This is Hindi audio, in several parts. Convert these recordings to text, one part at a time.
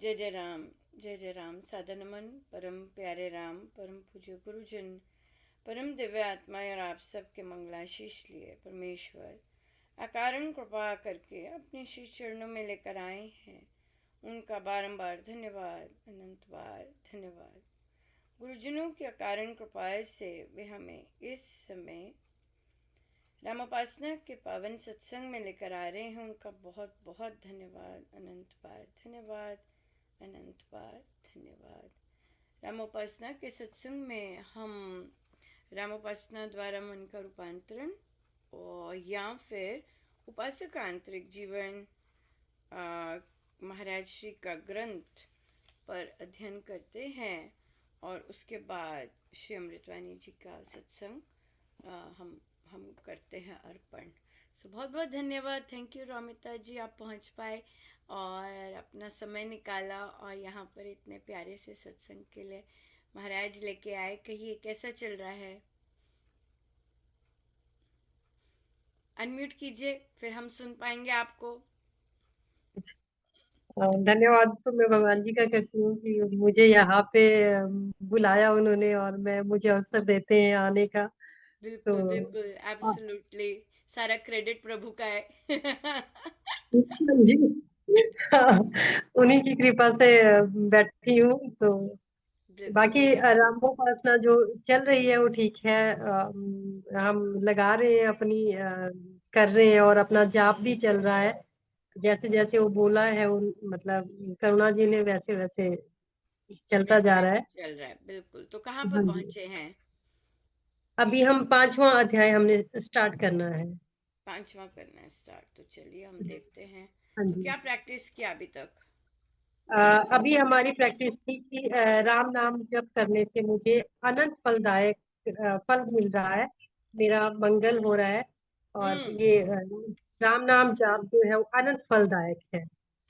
जय जय राम। सादर नमन परम प्यारे राम, परम पूज्य गुरुजन, परम दिव्य आत्मा और आप सबके मंगलाशीष लिए परमेश्वर अकारण कृपा करके अपने श्री चरणों में लेकर आए हैं। उनका बारंबार धन्यवाद, अनंत बार धन्यवाद। गुरुजनों की अकारण कृपा से वे हमें इस समय रामोपासना के पावन सत्संग में लेकर आ रहे हैं। उनका बहुत बहुत धन्यवाद, अनंत बार धन्यवाद, अनंत बार धन्यवाद। रामोपासना के सत्संग में हम रामोपासना द्वारा मन का रूपांतरण और या फिर उपासक का आंतरिक जीवन महाराज श्री का ग्रंथ पर अध्ययन करते हैं और उसके बाद श्री अमृतवाणी जी का सत्संग हम करते हैं अर्पण। सो बहुत बहुत धन्यवाद। थैंक यू रामिता जी, आप पहुंच पाए और अपना समय निकाला और यहाँ पर इतने प्यारे से सत्संग के लिए महाराज लेके आए। कहिए कैसा चल रहा है? अनम्यूट कीजिए, फिर हम सुन पाएंगे आपको। धन्यवाद तो मैं भगवान जी का करती हूँ कि मुझे यहाँ पे बुलाया उन्होंने और मुझे अवसर देते हैं आने का। तो बिल्कुल बिल्कुल, एब्सोल्युटली, सारा क्रेडिट प्रभु का है। जी, हाँ, उन्हीं की कृपा से बैठी हूँ। तो बाकी बिल्कुल रामोपासना जो चल रही है वो ठीक है। हम लगा रहे हैं अपनी कर रहे हैं और अपना जाप भी चल रहा है। जैसे जैसे वो बोला है उन मतलब करुणा जी ने वैसे वैसे चलता वैसे जा रहा वैसे है। चल रहा है। बिल्कुल, तो कहाँ पर हाँ जी, पहुंचे हैं? अभी हम 5वां अध्याय हमने स्टार्ट करना है। 5वां करना है स्टार्ट, तो चलिए हम देखते हैं। हाँ तो जी। क्या प्रैक्टिस किया अभी तक? अभी हमारी प्रैक्टिस थी कि राम नाम जप करने से मुझे अनंत फलदायक फल मिल रहा है, मेरा मंगल हो रहा है। और हम्म। ये राम नाम जाप जो है वो अनंत फलदायक है।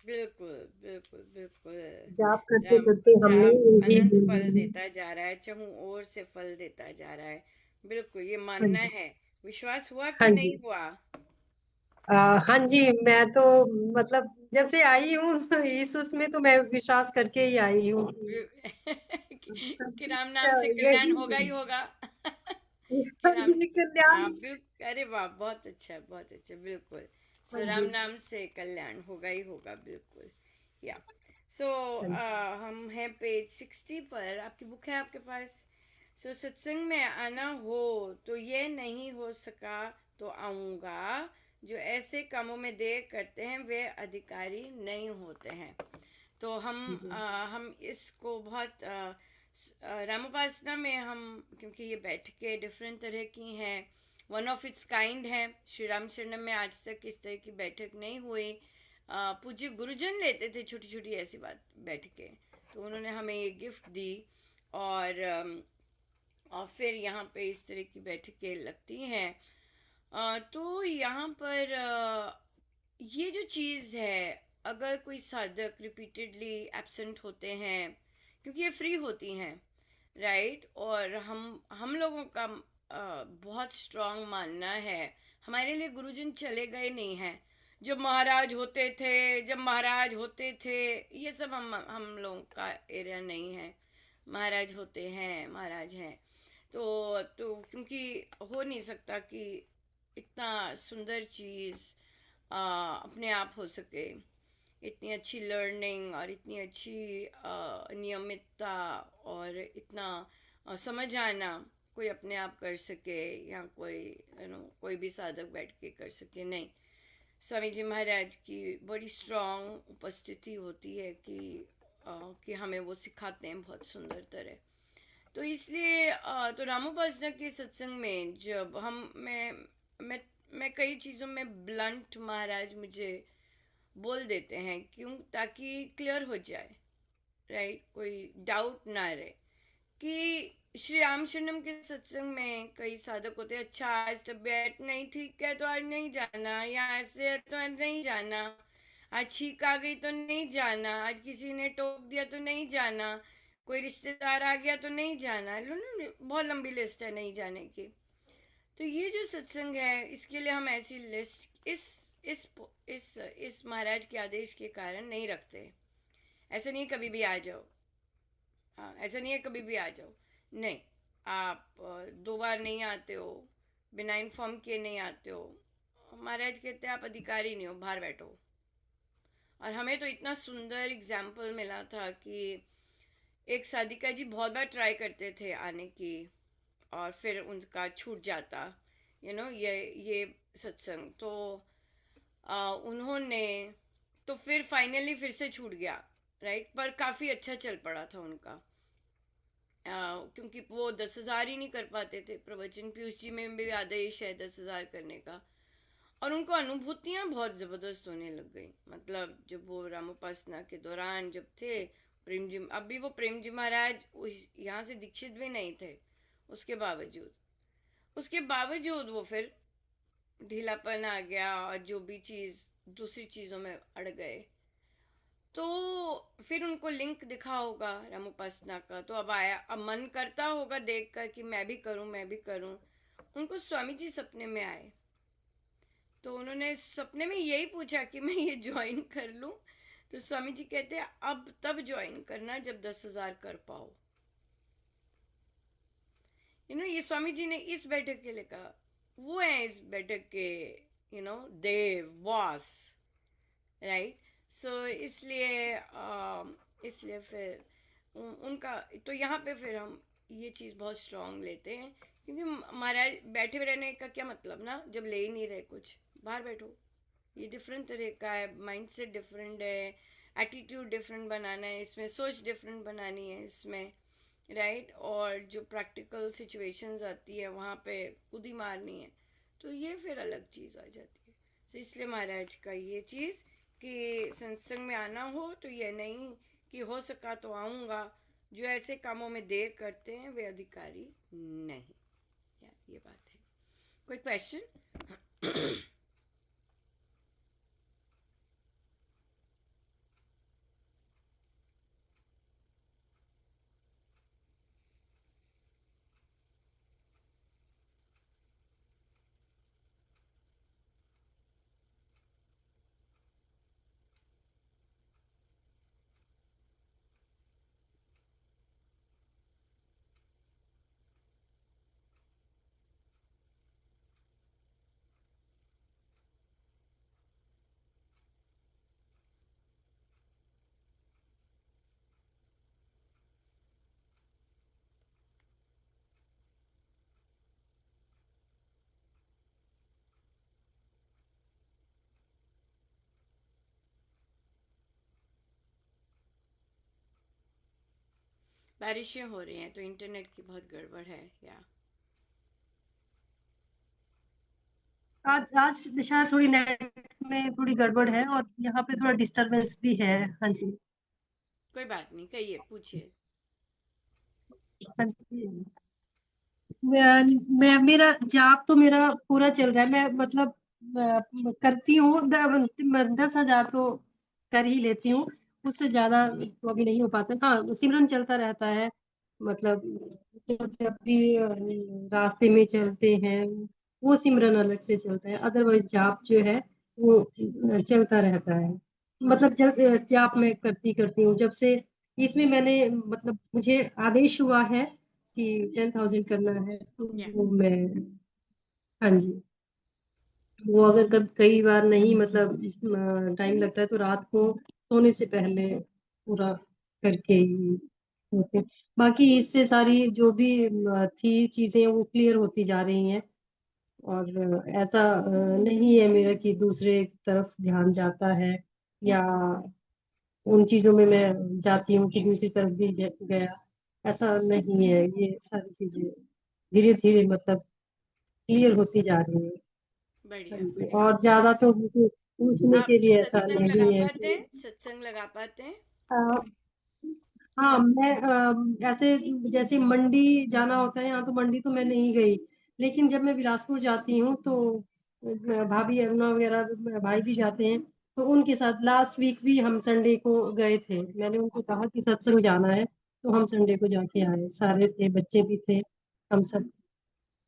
बिल्कुल बिल्कुल बिल्कुल। जाप करते राम करते हमने जाप अनंत फल यही। देता जा रहा है, चहुं ओर से फल देता जा रहा है। बिल्कुल, ये हाँ मानना जी, है। विश्वास हुआ हाँ कि जी। नहीं हुआ? हाँ जी, मैं तो मतलब जब से आई हूँ इस उसमें तो मैं विश्वास करके ही आई हूँ सब कि राम कुछ नाम से कल्याण यही होगा ही होगा। कि हाँ राम, जी, कल्याण। हाँ बिल्कुल, अरे वाह, बहुत अच्छा बहुत अच्छा, बिल्कुल। हाँ सो राम जी, नाम से कल्याण होगा ही होगा, बिल्कुल। या सो हाँ जी। हम हैं पेज 60 पर। आपकी बुक है आपके पास? सो सत्संग में आना हो तो ये नहीं हो सका तो आऊँगा, जो ऐसे कामों में देर करते हैं वे अधिकारी नहीं होते हैं। तो हम इसको बहुत रामोपासना में हम, क्योंकि ये बैठकें डिफरेंट तरह की हैं, वन ऑफ इट्स काइंड है। श्री राम शरणम में आज तक इस तरह की बैठक नहीं हुई। पूज्य गुरुजन लेते थे छोटी छोटी ऐसी बात बैठकें, तो उन्होंने हमें ये गिफ्ट दी। और फिर यहाँ पे इस तरह की बैठकें लगती हैं। तो यहाँ पर ये जो चीज़ है, अगर कोई साधक रिपीटेडली एब्सेंट होते हैं, क्योंकि ये फ्री होती हैं, राइट, और हम लोगों का बहुत स्ट्रांग मानना है, हमारे लिए गुरुजन चले गए नहीं हैं। जब महाराज होते थे, जब महाराज होते थे, ये सब हम लोगों का एरिया नहीं है। महाराज होते हैं, महाराज हैं। तो क्योंकि हो नहीं सकता कि इतना सुंदर चीज़ अपने आप हो सके, इतनी अच्छी लर्निंग और इतनी अच्छी नियमितता और इतना समझ आना कोई अपने आप कर सके, या कोई कोई भी साधक बैठ के कर सके, नहीं। स्वामी जी महाराज की बड़ी स्ट्रांग उपस्थिति होती है कि हमें वो सिखाते हैं बहुत सुंदर तरह। तो इसलिए तो रामोपासना के सत्संग में जब मैं मैं कई चीज़ों में ब्लंट महाराज मुझे बोल देते हैं, क्यों? ताकि क्लियर हो जाए, राइट, कोई डाउट ना रहे कि श्री राम शरणम के सत्संग में कई साधक होते हैं, अच्छा आज तबीयत नहीं ठीक है तो आज नहीं जाना, या ऐसे है तो आज नहीं जाना, आज छींक आ गई तो नहीं जाना, आज किसी ने टोक दिया तो नहीं जाना, कोई रिश्तेदार आ गया तो नहीं जाना, बहुत लंबी लिस्ट है नहीं जाने की। तो ये जो सत्संग है, इसके लिए हम ऐसी लिस्ट इस महाराज के आदेश के कारण नहीं रखते। ऐसा नहीं है कभी भी आ जाओ। हाँ, ऐसा नहीं है कभी भी आ जाओ। नहीं, आप 2 बार नहीं आते हो, बिना इन्फॉर्म किए नहीं आते हो। महाराज कहते हैं आप अधिकारी नहीं हो, बाहर बैठो। और हमें तो इतना सुंदर एग्जाम्पल मिला था कि एक साधिका जी बहुत बार ट्राई करते थे आने की, और फिर उनका छूट जाता, ये सत्संग तो उन्होंने, तो फिर फाइनली फिर से छूट गया, राइट। पर काफ़ी अच्छा चल पड़ा था उनका, क्योंकि वो 10,000 ही नहीं कर पाते थे। प्रवचन पीयूष जी में भी आदेश है 10,000 करने का। और उनको अनुभूतियां बहुत ज़बरदस्त होने लग गई। मतलब जब वो रामोपासना के दौरान जब थे, प्रेम जी, अभी वो प्रेम जी महाराज यहाँ से दीक्षित भी नहीं थे, उसके बावजूद वो फिर ढीलापन आ गया, और जो भी चीज़ दूसरी चीज़ों में अड़ गए। तो फिर उनको लिंक दिखा होगा रामोपासना का, तो अब आया, अब मन करता होगा देख कर कि मैं भी करूं, मैं भी करूं। उनको स्वामी जी सपने में आए, तो उन्होंने सपने में यही पूछा कि मैं ये ज्वाइन कर लूं। तो स्वामी जी कहते हैं अब तब ज्वाइन करना जब 10,000 कर पाओ। ये स्वामी जी ने इस बैठक के लिए कहा। वो है इस बैठक के देव बॉस, राइट। सो इसलिए फिर उनका, तो यहाँ पे फिर हम ये चीज़ बहुत स्ट्रांग लेते हैं, क्योंकि महाराज बैठे रहने का क्या मतलब ना, जब ले ही नहीं रहे कुछ, बाहर बैठो। ये डिफरेंट तरह का है, माइंड सेट डिफरेंट है, एटीट्यूड डिफरेंट बनाना है इसमें, सोच डिफरेंट बनानी है इसमें, राइट। और जो प्रैक्टिकल सिचुएशंस आती है वहाँ पे खुद ही मारनी है, तो ये फिर अलग चीज़ आ जाती है। तो इसलिए महाराज का ये चीज़ कि सत्संग में आना हो तो ये नहीं कि हो सका तो आऊँगा, जो ऐसे कामों में देर करते हैं वे अधिकारी नहीं। ये बात है। कोई क्वेश्चन? बारिशें हो रही हैं तो इंटरनेट की बहुत गड़बड़ है, या आज आज शायद थोड़ी नेट में थोड़ी गड़बड़ है और यहाँ पे थोड़ा डिस्टरबेंस भी है। हाँ जी। कोई बात नहीं, कहिए, पूछिए। हाँ जी। मेरा जाप तो मेरा पूरा चल रहा है। मैं मतलब करती हूँ 10,000 तो कर ही लेती हूँ। उससे ज्यादा तो अभी नहीं हो पाता। हाँ, सिमरन चलता रहता है। मतलब जब भी रास्ते में चलते हैं वो सिमरन अलग से चलता है। अदरवाइज जाप जो है वो चलता रहता है। मतलब जाप मैं करती करती हूँ जब से इसमें मैंने मतलब मुझे आदेश हुआ है कि 10,000 करना है तो या वो मैं। हाँ जी। वो अगर कब कई बार नहीं मतलब टाइम लगता है तो रात को सोने से पहले पूरा करके ही होते हैं। बाकी इससे सारी जो भी थी चीजें वो क्लियर होती जा रही हैं। और ऐसा नहीं है मेरा कि दूसरे तरफ ध्यान जाता है या उन चीजों में मैं जाती हूँ कि दूसरी तरफ भी गया। ऐसा नहीं है। ये सारी चीजें धीरे धीरे मतलब क्लियर होती जा रही है। हाँ बढ़िया जी। बढ़िया। और ज्यादा तो मुझे पूछने आप के लिए ऐसा सत्संग लगा नहीं है पाते कि हैं? सत्संग लगा पाते हैं? अ, हाँ मैं ऐसे जैसे मंडी जाना होता है यहाँ तो मंडी तो मैं नहीं गई। लेकिन जब मैं बिलासपुर जाती हूँ तो भाभी अरुणा वगैरह भाई भी जाते हैं। तो उनके साथ लास्ट वीक भी हम संडे को गए थे। मैंने उनको कहा कि सत्संग जाना है तो हम संडे को जाके आए। सारे थे, बच्चे भी थे, हम सब।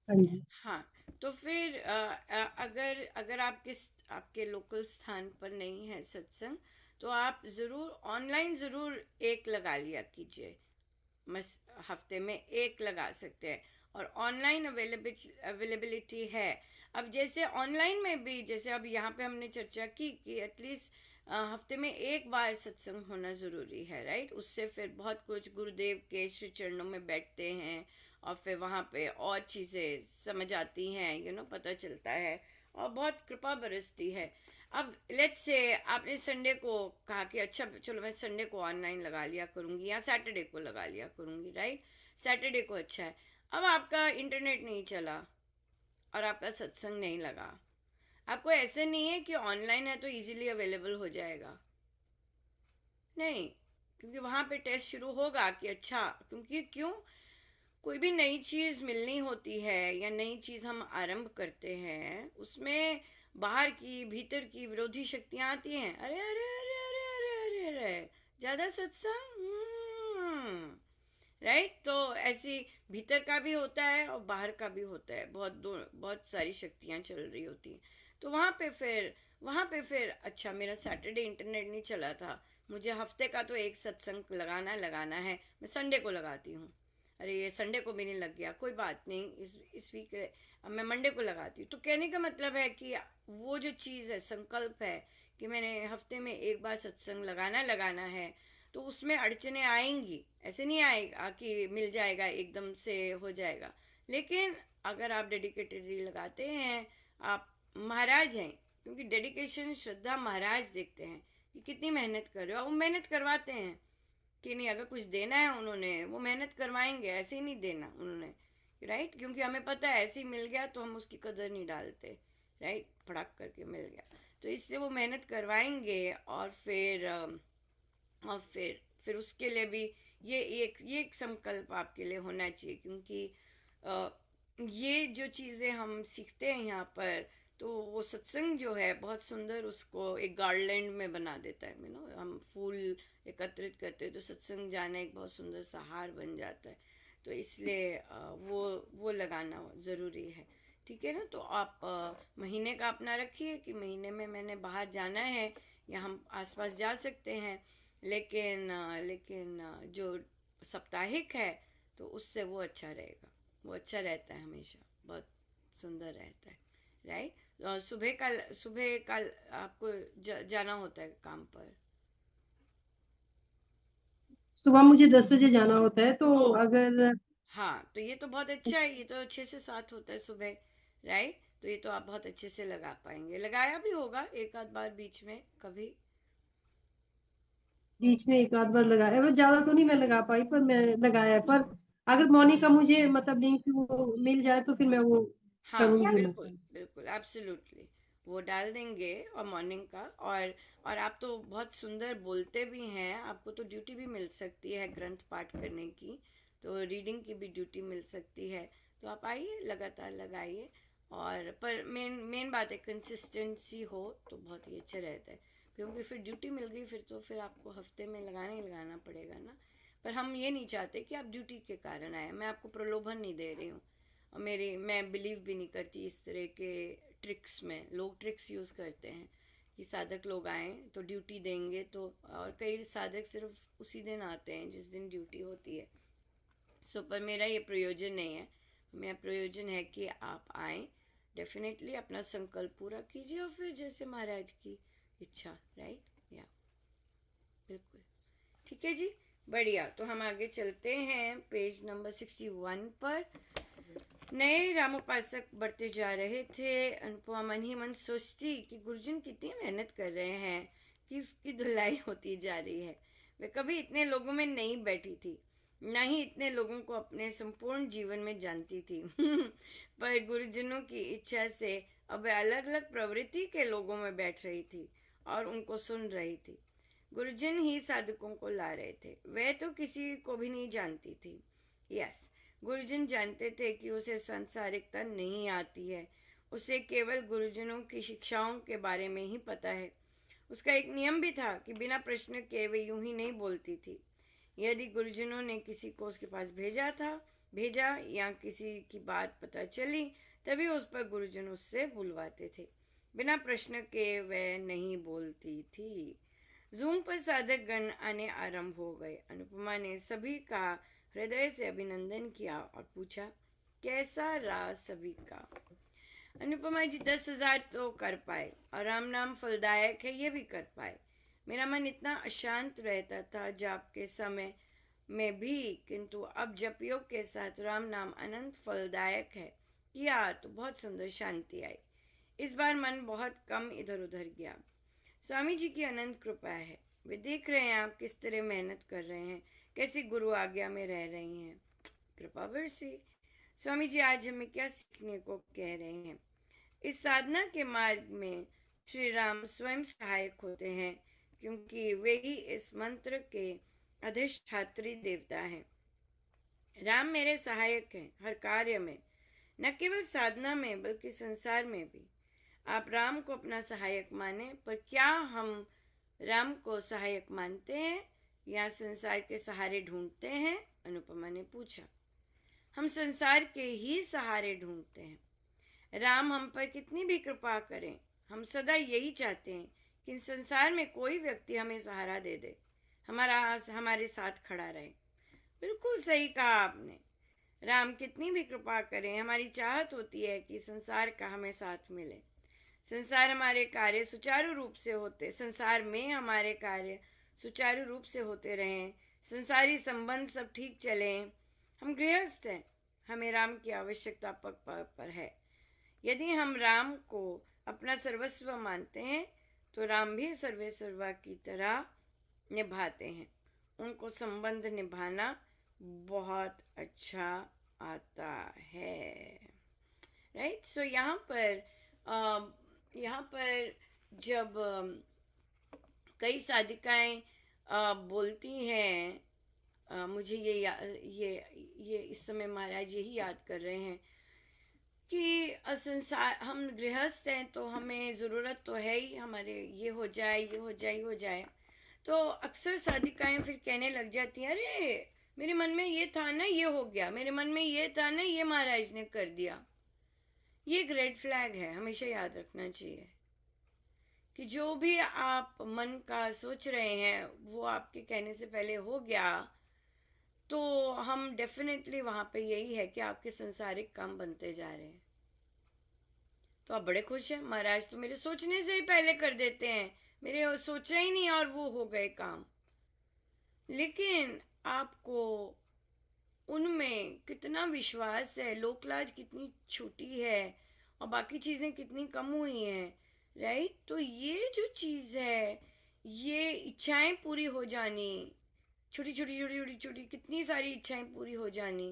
हाँ जी। हाँ, तो फिर अगर अगर आपके लोकल स्थान पर नहीं है सत्संग, तो आप ज़रूर ऑनलाइन ज़रूर एक लगा लिया कीजिए, मस हफ्ते में एक लगा सकते हैं। और ऑनलाइन अवेलेबिलिटी है। अब जैसे ऑनलाइन में भी, जैसे अब यहाँ पे हमने चर्चा की कि एटलीस्ट हफ्ते में एक बार सत्संग होना ज़रूरी है, राइट। उससे फिर बहुत कुछ गुरुदेव के श्री चरणों में बैठते हैं और फिर वहाँ पे और चीज़ें समझ आती हैं, पता चलता है और बहुत कृपा बरसती है। अब लेट्स से आपने संडे को कहा कि अच्छा चलो मैं संडे को ऑनलाइन लगा लिया करूँगी या सैटरडे को लगा लिया करूँगी, राइट। सैटरडे को अच्छा है। अब आपका इंटरनेट नहीं चला और आपका सत्संग नहीं लगा। आपको ऐसे नहीं है कि ऑनलाइन है तो इजीली अवेलेबल हो जाएगा, नहीं। क्योंकि वहाँ पे टेस्ट शुरू होगा कि अच्छा, क्योंकि क्यों, कोई भी नई चीज़ मिलनी होती है या नई चीज़ हम आरंभ करते हैं, उसमें बाहर की भीतर की विरोधी शक्तियाँ आती हैं। अरे अरे अरे अरे अरे अरे अरे, ज़्यादा सत्संग, राइट। तो ऐसी भीतर का भी होता है और बाहर का भी होता है, बहुत सारी शक्तियाँ चल रही होती हैं। तो वहाँ पे फिर अच्छा, मेरा सैटरडे इंटरनेट नहीं चला था, मुझे हफ्ते का तो एक सत्संग लगाना है, मैं संडे को लगाती हूँ। अरे ये संडे को भी नहीं लग गया, कोई बात नहीं, इस वीक अब मैं मंडे को लगाती हूँ। तो कहने का मतलब है कि वो जो चीज़ है, संकल्प है कि मैंने हफ्ते में एक बार सत्संग लगाना है, तो उसमें अड़चने आएंगी। ऐसे नहीं आएगा कि मिल जाएगा एकदम से हो जाएगा। लेकिन अगर आप डेडिकेटेडली लगाते हैं, आप महाराज हैं, क्योंकि डेडिकेशन श्रद्धा महाराज देखते हैं कि कितनी मेहनत कर रहे हो। वो मेहनत करवाते हैं कि नहीं, अगर कुछ देना है उन्होंने, वो मेहनत करवाएंगे, ऐसे ही नहीं देना उन्होंने, राइट। क्योंकि हमें पता है ऐसे ही मिल गया तो हम उसकी कदर नहीं डालते, राइट, फड़क करके मिल गया। तो इसलिए वो मेहनत करवाएंगे और फिर उसके लिए भी ये एक संकल्प आपके लिए होना चाहिए। क्योंकि अ, ये जो चीज़ें हम सीखते हैं यहाँ पर, तो वो सत्संग जो है बहुत सुंदर उसको एक गार्लैंड में बना देता है। हम फूल एकत्रित करते हैं तो सत्संग जाना एक बहुत सुंदर सा हार बन जाता है। तो इसलिए वो लगाना ज़रूरी है। ठीक है ना। तो आप महीने का अपना रखिए कि महीने में मैंने बाहर जाना है, या हम आसपास जा सकते हैं। लेकिन जो साप्ताहिक है, तो उससे वो अच्छा रहेगा। वो अच्छा रहता है, हमेशा बहुत सुंदर रहता है, राइट। सुबह का आपको जाना होता है काम पर। सुबह मुझे 10 बजे जाना होता है, तो ओ, अगर हाँ, तो ये तो बहुत अच्छा है, ये तो 6 से 7 होता है सुबह, राइट। तो ये तो आप बहुत अच्छे से लगा पाएंगे। लगाया भी होगा एक आध बार बीच में कभी। बीच में एक आध बार लगाया, वो ज्यादा तो नहीं मैं लगा पाई, पर मैं लगाया है। पर अगर मॉर्निंग का मुझे मतलब लिंक वो मिल जाए तो फिर मैं वो हाँ, करूंगी बिल्कुल मतलब। बिल्कुल, एब्सोल्युटली। वो डाल देंगे और मॉर्निंग का। और आप तो बहुत सुंदर बोलते भी हैं, आपको तो ड्यूटी भी मिल सकती है ग्रंथ पाठ करने की, तो रीडिंग की भी ड्यूटी मिल सकती है। तो आप आइए, लगातार लगाइए। और पर मेन मेन बात है, कंसिस्टेंसी हो तो बहुत ही अच्छा रहता है। क्योंकि फिर ड्यूटी मिल गई, फिर आपको हफ्ते में लगाना ही लगाना पड़ेगा ना। पर हम ये नहीं चाहते कि आप ड्यूटी के कारण आए, मैं आपको प्रलोभन नहीं दे रही हूँ। और मैं बिलीव भी नहीं करती इस तरह के ट्रिक्स में। लोग ट्रिक्स यूज़ करते हैं कि साधक लोग आए तो ड्यूटी देंगे, तो और कई साधक सिर्फ उसी दिन आते हैं जिस दिन ड्यूटी होती है। पर मेरा ये प्रयोजन नहीं है। मेरा प्रयोजन है कि आप आए, डेफिनेटली अपना संकल्प पूरा कीजिए और फिर जैसे महाराज की इच्छा, राइट, या बिल्कुल। ठीक है जी, बढ़िया। तो हम आगे चलते हैं पेज नंबर 61 पर। नए रामोपासक बढ़ते जा रहे थे। अनुपमा मन ही मन सोचती कि गुरुजन कितनी मेहनत कर रहे हैं कि उसकी धुलाई होती जा रही है। वे कभी इतने लोगों में नहीं बैठी थी, न ही इतने लोगों को अपने संपूर्ण जीवन में जानती थी। पर गुरुजनों की इच्छा से अब वे अलग अलग प्रवृत्ति के लोगों में बैठ रही थी और उनको सुन रही थी। गुरुजन ही साधकों को ला रहे थे, वह तो किसी को भी नहीं जानती थी। यस, गुरुजन जानते थे कि उसे सांसारिकता नहीं आती है, उसे केवल गुरुजनों की शिक्षाओं के बारे में ही पता है। उसका एक नियम भी था कि बिना प्रश्न के वे यूं ही नहीं बोलती थी। यदि गुरुजनों ने किसी को उसके पास भेजा या किसी की बात पता चली, तभी उस पर गुरुजन उससे बुलवाते थे। बिना प्रश्न के वह नहीं बोलती थी। जूम पर साधक गण आने आरंभ हो गए। अनुपमा ने सभी का हृदय से अभिनंदन किया और पूछा, कैसा रहा सभी का? अनुपमा जी 10,000 तो कर पाए और राम नाम फलदायक है ये भी कर पाए। मेरा मन इतना अशांत रहता था जाप के समय में भी, किंतु अब जप योग के साथ राम नाम अनंत फलदायक है किया तो बहुत सुंदर शांति आई। इस बार मन बहुत कम इधर उधर गया। स्वामी जी की अनंत कृपा है। वे देख रहे हैं आप किस तरह मेहनत कर रहे हैं, कैसी गुरु आज्ञा में रह रही हैं। कृपा बरसी। स्वामी जी आज हमें क्या सीखने को कह रहे हैं? इस साधना के मार्ग में श्री राम स्वयं सहायक होते हैं, क्योंकि वे ही इस मंत्र के अधिष्ठात्री देवता हैं। राम मेरे सहायक हैं हर कार्य में, न केवल साधना में बल्कि संसार में भी। आप राम को अपना सहायक माने, पर क्या हम राम को सहायक मानते हैं या संसार के सहारे ढूंढते हैं? अनुपमा ने पूछा। हम संसार के ही सहारे ढूंढते हैं। राम हम पर कितनी भी कृपा करें, हम सदा यही चाहते हैं कि संसार में कोई व्यक्ति हमें सहारा दे दे, हमारे साथ खड़ा रहे। बिल्कुल सही कहा आपने। राम कितनी भी कृपा करें, हमारी चाहत होती है कि संसार का हमें साथ मिले। संसार में हमारे कार्य सुचारू रूप से होते रहें, संसारी संबंध सब ठीक चलें। हम गृहस्थ हैं, हमें राम की आवश्यकता पग पग पर है। यदि हम राम को अपना सर्वस्व मानते हैं तो राम भी सर्वे सर्वा की तरह निभाते हैं। उनको संबंध निभाना बहुत अच्छा आता है। राइट। सो यहाँ पर जब कई साधिकाएं बोलती हैं, मुझे ये इस समय महाराज यही याद कर रहे हैं कि संसार, हम गृहस्थ हैं तो हमें ज़रूरत तो है ही, हमारे ये हो जाए ये हो जाए ये हो जाए। तो अक्सर साधिकाएं फिर कहने लग जाती हैं, अरे मेरे मन में ये था ना ये हो गया, मेरे मन में ये था ना ये महाराज ने कर दिया। ये एक रेड फ्लैग है, हमेशा याद रखना चाहिए कि जो भी आप मन का सोच रहे हैं वो आपके कहने से पहले हो गया तो हम डेफिनेटली वहाँ पे यही है कि आपके संसारिक काम बनते जा रहे हैं। तो आप बड़े खुश हैं, महाराज तो मेरे सोचने से ही पहले कर देते हैं, मेरे सोचा ही नहीं और वो हो गए काम। लेकिन आपको उनमें कितना विश्वास है, लोकलाज कितनी छोटी है और बाकी चीज़ें कितनी कम हुई हैं। राइट। तो ये जो चीज़ है, ये इच्छाएं पूरी हो जानी, छोटी छोटी छोटी छोटी छोटी कितनी सारी इच्छाएं पूरी हो जानी,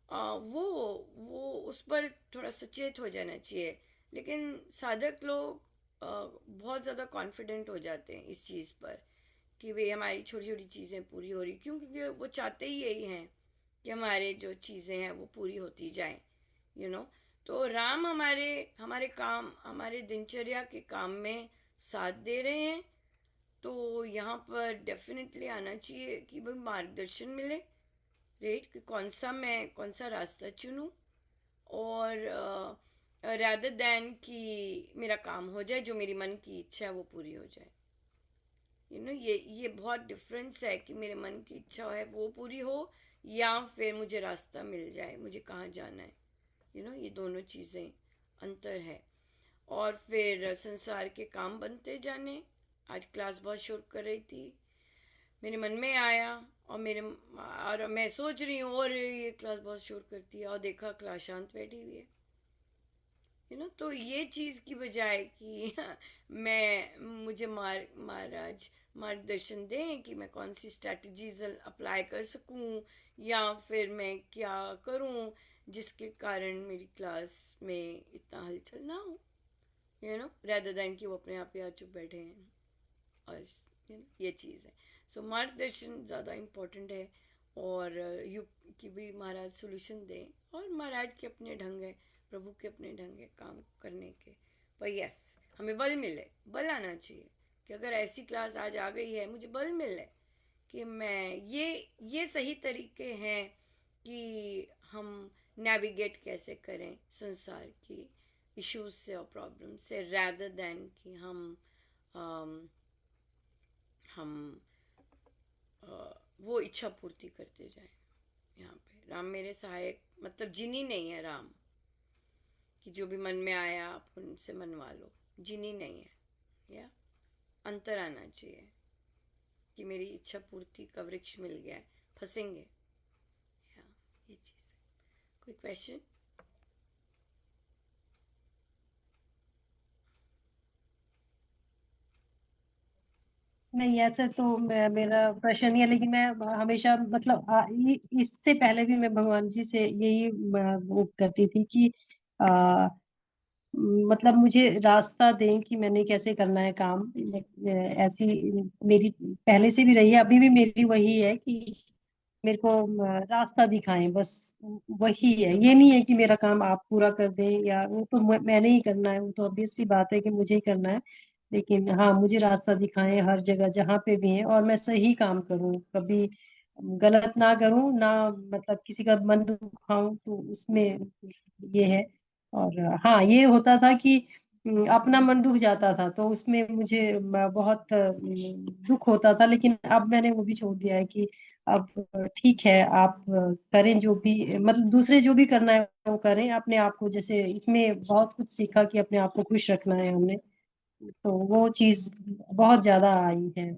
वो उस पर थोड़ा सचेत हो जाना चाहिए। लेकिन साधक लोग बहुत ज़्यादा कॉन्फिडेंट हो जाते हैं इस चीज़ पर कि भाई हमारी छोटी छोटी चीज़ें पूरी हो रही, क्यों? क्योंकि वो चाहते ही यही हैं कि हमारे जो चीज़ें हैं वो पूरी होती जाएं, यू नो। तो राम हमारे हमारे काम, हमारे दिनचर्या के काम में साथ दे रहे हैं। तो यहाँ पर डेफिनेटली आना चाहिए कि भाई मार्गदर्शन मिले, राइट, कि कौन सा रास्ता चुनूं, और रादर देन कि मेरा काम हो जाए, जो मेरी मन की इच्छा है वो पूरी हो जाए। ये बहुत डिफरेंस है कि मेरे मन की इच्छा है वो पूरी हो या फिर मुझे रास्ता मिल जाए, मुझे कहाँ जाना है। ये दोनों चीज़ें अंतर है। और फिर संसार के काम बनते जाने। आज क्लास बहुत शोर कर रही थी, मेरे मन में आया और मैं सोच रही हूँ और ये क्लास बहुत शोर करती है, और देखा क्लास शांत बैठी हुई है। तो ये चीज़ की बजाय कि मुझे महाराज मार्गदर्शन दें कि मैं कौन सी स्ट्रैटेजीज अप्लाई कर सकूं या फिर मैं क्या करूं जिसके कारण मेरी क्लास में इतना हलचल ना हो, rather than कि वो अपने आप ही आ चुप बैठे हैं। और ये चीज़ है। सो मार्गदर्शन ज़्यादा इम्पोर्टेंट है, और युग की भी महाराज सोल्यूशन दें, और महाराज के अपने ढंग है, प्रभु के अपने ढंग है काम करने के। पर यस, हमें बल मिले, बल आना चाहिए कि अगर ऐसी क्लास आज आ गई है, मुझे बल मिले कि मैं ये सही तरीके हैं कि हम नेविगेट कैसे करें संसार की इश्यूज से और प्रॉब्लम से, रैदर देन कि हम वो इच्छा पूर्ति करते जाएं। यहाँ पे राम मेरे सहायक मतलब जिनी नहीं है राम, कि जो भी मन में आया आप उनसे मनवा लो, जिनी नहीं है। या अंतर आना चाहिए कि मेरी इच्छा पूर्ति का वृक्ष मिल गया है, फंसेंगे। या ये चीज़ है। कोई क्वेश्चन? नहीं, ऐसे तो मेरा प्रश्न नहीं है, लेकिन मैं हमेशा मतलब इससे पहले भी मैं भगवान जी से यही वो करती थी कि आ, मतलब मुझे रास्ता दें कि मैंने कैसे करना है काम। ऐसी मेरी पहले से भी रही है, अभी भी मेरी वही है कि मेरे को रास्ता दिखाएं बस। वही है, ये नहीं है कि मेरा काम आप पूरा कर दें, या वो तो मैंने ही करना है, वो तो ऑब्वियस सी बात है कि मुझे ही करना है। लेकिन हाँ, मुझे रास्ता दिखाएं हर जगह जहाँ पे भी है, और मैं सही काम करूं, कभी गलत ना करूं ना, मतलब किसी का मन दुखाऊं, तो उसमें ये है। और हाँ, ये होता था कि अपना मन दुख जाता था, तो उसमें मुझे बहुत दुख होता था, लेकिन अब मैंने वो भी छोड़ दिया है कि अब ठीक है, आप करें जो भी, मतलब दूसरे जो भी करना है वो करें, अपने आप को, जैसे इसमें बहुत कुछ सीखा कि अपने आप को खुश रखना है हमने। तो वो चीज बहुत ज्यादा आई है,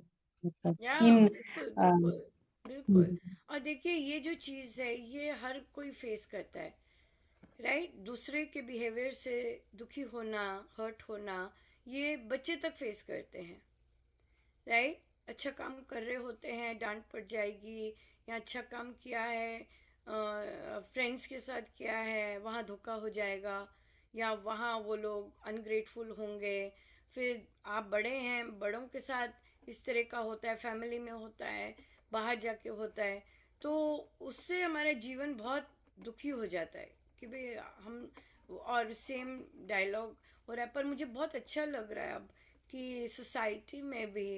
मतलब या इन बिल्कुल अ, बिल्कुल बिल्कुल। हम्म, और देखिए ये जो चीज़ है ये हर कोई फेस करता है, राइट? दूसरे के बिहेवियर से दुखी होना, हर्ट होना, ये बच्चे तक फेस करते हैं, राइट? अच्छा काम कर रहे होते हैं, डांट पड़ जाएगी, या अच्छा काम किया है, फ्रेंड्स के साथ किया है, वहाँ धोखा हो जाएगा, या वहाँ वो लोग अनग्रेटफुल होंगे। फिर आप बड़े हैं, बड़ों के साथ इस तरह का होता है, फैमिली में होता है, बाहर जाके होता है, तो उससे हमारा जीवन बहुत दुखी हो जाता है कि भाई हम, और सेम डायलॉग हो रहा है। पर मुझे बहुत अच्छा लग रहा है अब कि सोसाइटी में भी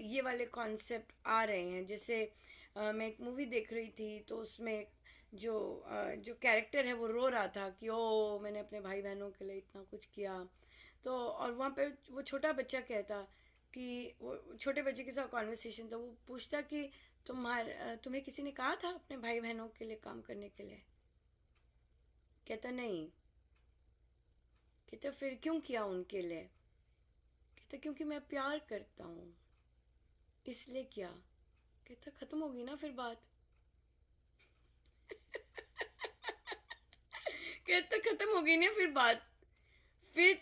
ये वाले कॉन्सेप्ट आ रहे हैं। जैसे मैं एक मूवी देख रही थी, तो उसमें जो कैरेक्टर है वो रो रहा था कि ओ मैंने अपने भाई बहनों के लिए इतना कुछ किया। तो और वहाँ पे वो छोटा बच्चा कहता कि, वो छोटे बच्चे के साथ कॉन्वर्सेशन था, वो पूछता कि तुम्हें किसी ने कहा था अपने भाई बहनों के लिए काम करने के लिए? कहता नहीं। कहता फिर क्यों किया उनके लिए? कहता क्योंकि मैं प्यार करता हूँ, इसलिए किया। कहता खत्म होगी ना फिर बात। कहता खत्म होगी ना फिर बात। फिर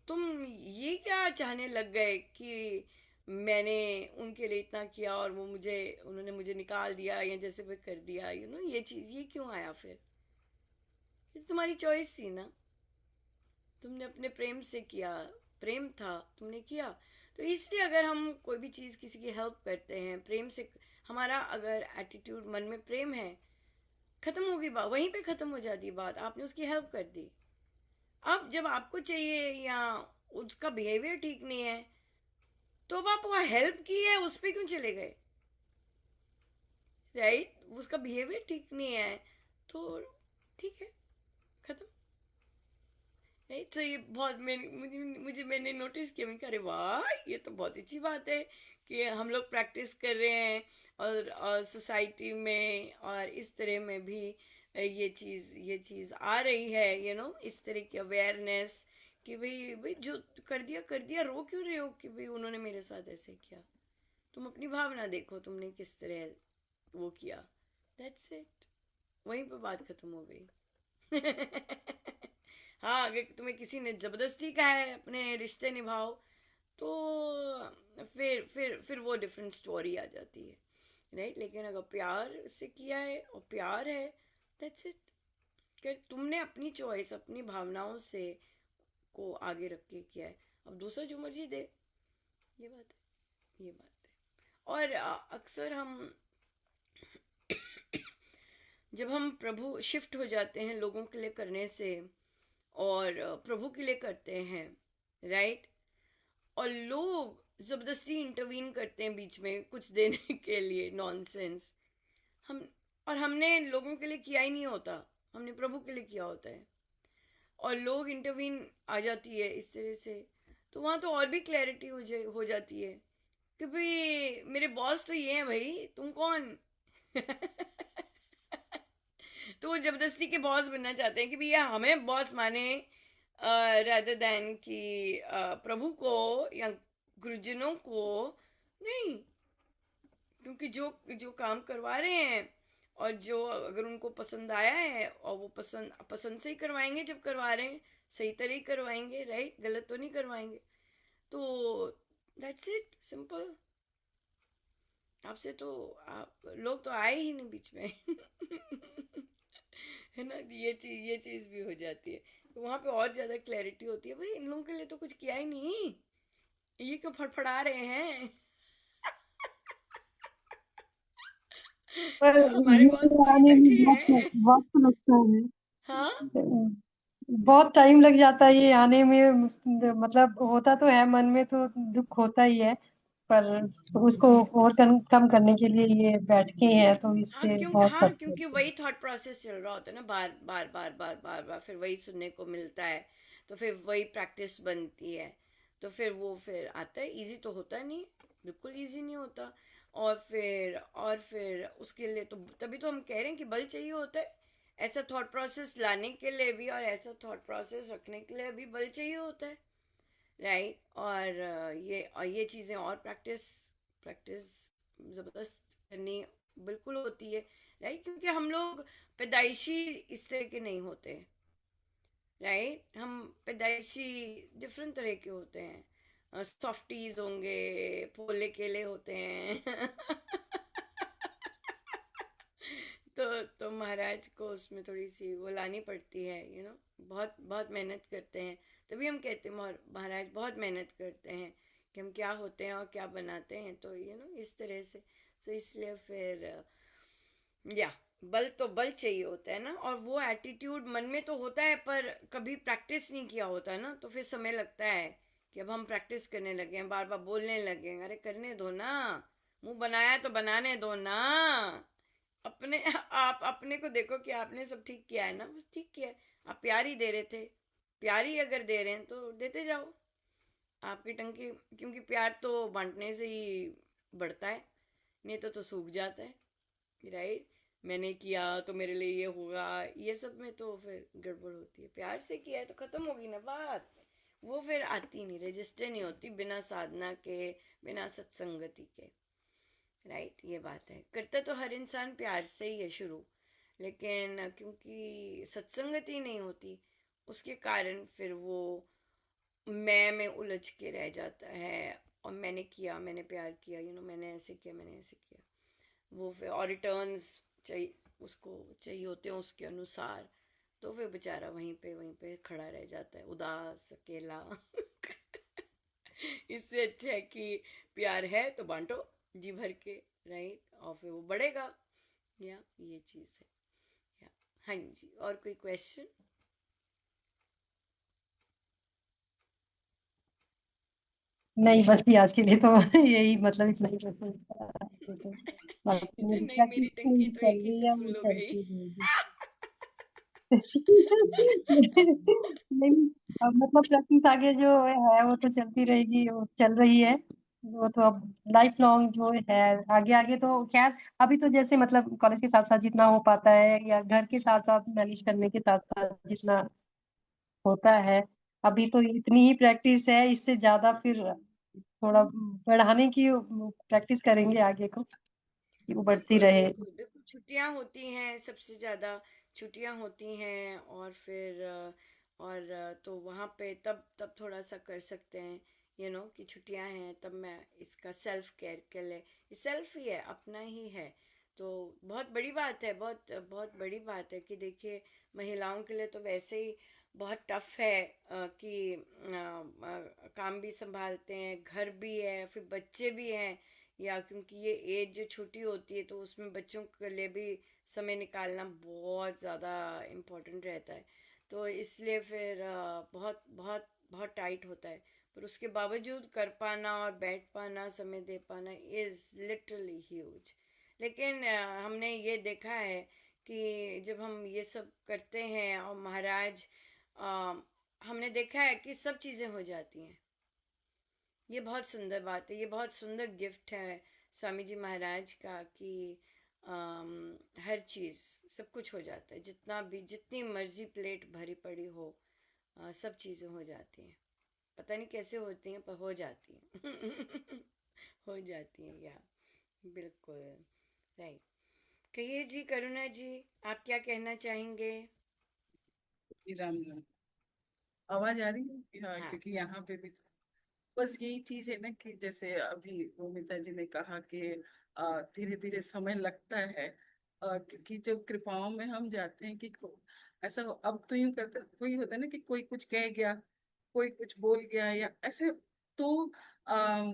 तुम ये क्या चाहने लग गए कि मैंने उनके लिए इतना किया और उन्होंने मुझे निकाल दिया या जैसे भी कर दिया, ये चीज ये क्यों आया फिर? ये तो तुम्हारी चॉइस थी ना, तुमने अपने प्रेम से किया, प्रेम था, तुमने किया। तो इसलिए अगर हम कोई भी चीज़ किसी की हेल्प करते हैं प्रेम से, हमारा अगर एटीट्यूड मन में प्रेम है, खत्म होगी बात, वहीं पे खत्म हो जाती है बात, आपने उसकी हेल्प कर दी। अब जब आपको चाहिए या उसका बिहेवियर ठीक नहीं है, तो अब आप वो हेल्प की है उस पर क्यों चले गए? राइट? उसका बिहेवियर ठीक नहीं है, तो ठीक है, खत्म। राइट? तो ये बहुत मैंने नोटिस किया, मैं कह अरे वाह, ये तो बहुत अच्छी बात है कि हम लोग प्रैक्टिस कर रहे हैं, और सोसाइटी में और इस तरह में भी ये चीज़ आ रही है, इस तरह की अवेयरनेस कि भाई भाई जो कर दिया, रो क्यों रहे हो कि भाई उन्होंने मेरे साथ ऐसे किया। तुम अपनी भावना देखो, तुमने किस तरह वो किया। दैट्स इट, वहीं पर बात खत्म हो गई। हाँ, अगर तुम्हें किसी ने जबरदस्ती कहा है अपने रिश्ते निभाओ, तो फिर वो डिफरेंट स्टोरी आ जाती है, राइट? लेकिन अगर प्यार से किया है और प्यार है, दैट्स इट। कि तुमने अपनी चॉइस अपनी भावनाओं से को आगे रख के किया है, अब दूसरा जो मर्जी दे, ये बात है, ये बात है। और अक्सर हम जब हम प्रभु शिफ्ट हो जाते हैं लोगों के लिए करने से, और प्रभु के लिए करते हैं, राइट? और लोग जबरदस्ती इंटरवीन करते हैं बीच में कुछ देने के लिए, नॉनसेंस। हम और हमने लोगों के लिए किया ही नहीं होता, हमने प्रभु के लिए किया होता है, और लोग इंटरवीन आ जाती है इस तरह से। तो वहाँ तो और भी क्लैरिटी हो जाती है कि भाई मेरे बॉस तो ये हैं, भाई तुम कौन? तो वो जबरदस्ती के बॉस बनना चाहते हैं कि भैया हमें बॉस माने, रादर देन कि प्रभु को या गुरुजनों को नहीं। क्योंकि जो जो काम करवा रहे हैं और जो अगर उनको पसंद आया है, और वो पसंद पसंद से ही करवाएंगे, जब करवा रहे हैं सही तरह ही करवाएंगे, राइट, गलत तो नहीं करवाएंगे। तो दैट्स इट, सिंपल। आपसे तो आप लोग तो आए ही नहीं बीच में। है ना, ये चीज भी हो जाती है। तो वहां पे और ज्यादा क्लैरिटी होती है, भाई इन लोगों के लिए तो कुछ किया ही नहीं, ये क्यों फड़फड़ा रहे हैं? पर हाँ, हमारे ये बॉस तो ये आने में बैठे बहुत हैं। वक्त लगता है। हाँ, बहुत टाइम लग जाता है ये आने में। मतलब होता तो है, मन में तो दुख होता ही है, पर उसको और कम करने के लिए ये बैठ के हैं, तो हाँ, इससे बहुत हाँ, फर्क क्योंकि पड़ता वही थॉट प्रोसेस चल रहा होता है ना, बार बार बार बार बार बार, फिर वही सुनने को मिलता है। तो फिर वही प्रैक्टिस बनती है। तो फिर वो फिर आता है, इजी तो होता नहीं, बिल्कुल इजी नहीं होता। और फिर उसके लिए तो तभी तो हम कह रहे हैं कि बल चाहिए होता है। ऐसा थॉट प्रोसेस लाने के लिए भी और ऐसा थॉट प्रोसेस रखने के लिए भी बल चाहिए होता है, राइट। और ये चीज़ें और प्रैक्टिस प्रैक्टिस ज़बरदस्त करनी बिल्कुल होती है, राइट, क्योंकि हम लोग पैदाइशी इस तरह के नहीं होते, राइट। हम पैदाइशी डिफरेंट तरह के होते हैं, सॉफ्टीज होंगे, पोले केले होते हैं। तो महाराज को उसमें थोड़ी सी वो लानी पड़ती है, बहुत बहुत मेहनत करते हैं। तभी हम कहते हैं महाराज बहुत मेहनत करते हैं कि हम क्या होते हैं और क्या बनाते हैं, तो इस तरह से। सो इसलिए फिर या बल तो बल चाहिए होता है ना, और वो एटीट्यूड मन में तो होता है, पर कभी प्रैक्टिस नहीं किया होता है ना, तो फिर समय लगता है कि अब हम प्रैक्टिस करने लगे हैं, बार बार बोलने लगे हैं, अरे करने दो ना, मुंह बनाया तो बनाने दो ना। अपने आप अपने को देखो कि आपने सब ठीक किया है ना, बस ठीक किया है। आप प्यार ही दे रहे थे, प्यार ही अगर दे रहे हैं तो देते जाओ आपकी टंकी। क्योंकि प्यार तो बांटने से ही बढ़ता है, नहीं तो सूख जाता है, राइट। मैंने किया तो मेरे लिए ये होगा, ये सब में तो फिर गड़बड़ होती है। प्यार से किया है तो खत्म होगी ना बात, वो फिर आती नहीं, रजिस्टर नहीं होती बिना साधना के, बिना सत्संगति के, राइट। ये बात है, करता तो हर इंसान प्यार से ही है शुरू, लेकिन क्योंकि सत्संगति नहीं होती, उसके कारण फिर वो मैं में उलझ के रह जाता है। और मैंने किया, मैंने प्यार किया, मैंने ऐसे किया, मैंने ऐसे किया, वो फिर और रिटर्न्स चाहिए, उसको चाहिए होते हैं उसके अनुसार। तो फिर बेचारा वहीं पे खड़ा रह जाता है, उदास अकेला। इससे अच्छा है कि प्यार है तो बांटो जी भर के, राइट, और फिर वो बढ़ेगा। या ये चीज़ है। या हाँ जी, और कोई क्वेश्चन? नहीं, बस ये आज के लिए तो यही, मतलब इतना ही बस। तो बाकी तो मेरी नहीं, प्रैक्टिस मेरी टंकी पूरी तो चल एक ही रही से है, वो फुल हो गई। चलती रहेगी। नहीं, अब मतलब प्रैक्टिस आगे जो है वो तो चलती रहेगी, वो चल रही है। वो तो अब लाइफ लॉन्ग जो है, आगे आगे तो खैर, अभी तो जैसे मतलब कॉलेज के साथ साथ जितना हो पाता है, या घर के साथ साथ मैनेज करने के साथ साथ जितना होता है, अभी तो इतनी ही प्रैक्टिस है। इससे ज्यादा फिर थोड़ा बढ़ाने की प्रैक्टिस करेंगे आगे को, कि वो बढ़ती बिल्कुल रहे। बिल्कुल बिल्कुल, छुट्टियां होती हैं सबसे ज़्यादा, छुट्टियां होती हैं, और फिर तो वहाँ पे तब थोड़ा सा कर सकते हैं, कि छुट्टियां हैं, तब मैं इसका सेल्फ केयर के लिए, सेल्फ ही है, अपना ही है। तो बहुत बड़ी बात है, बहुत बहुत बड़ी बात है कि देखिए, महिलाओं के लिए तो वैसे ही बहुत टफ है, कि काम भी संभालते हैं, घर भी है, फिर बच्चे भी हैं, या क्योंकि ये एज जो छोटी होती है, तो उसमें बच्चों के लिए भी समय निकालना बहुत ज़्यादा इम्पोर्टेंट रहता है। तो इसलिए फिर बहुत बहुत बहुत टाइट होता है, पर उसके बावजूद कर पाना और बैठ पाना, समय दे पाना इज़ लिटरली ह्यूज। लेकिन हमने ये देखा है कि जब हम ये सब करते हैं, और महाराज, अ, हमने देखा है कि सब चीज़ें हो जाती हैं, ये बहुत सुंदर बात है, ये बहुत सुंदर गिफ्ट है स्वामी जी महाराज का कि हर चीज़, सब कुछ हो जाता है, जितना भी, जितनी मर्जी प्लेट भरी पड़ी हो, सब चीज़ें हो जाती हैं। पता नहीं कैसे होती हैं, पर हो जाती हैं। हो जाती हैं, या बिल्कुल राइट। कहिए जी करुणा जी, आप क्या कहना चाहेंगे? जी, राम राम। आवाज आ रही है? हाँ, हाँ। क्योंकि यहाँ पे भी बस यही चीज है ना कि जैसे अभी भूमिता जी ने कहा कि धीरे धीरे समय लगता है, क्योंकि जब कृपाओं में हम जाते हैं कि ऐसा अब तो यूं करते, कोई होता है ना कि कोई कुछ कह गया, कोई कुछ बोल गया या ऐसे, तो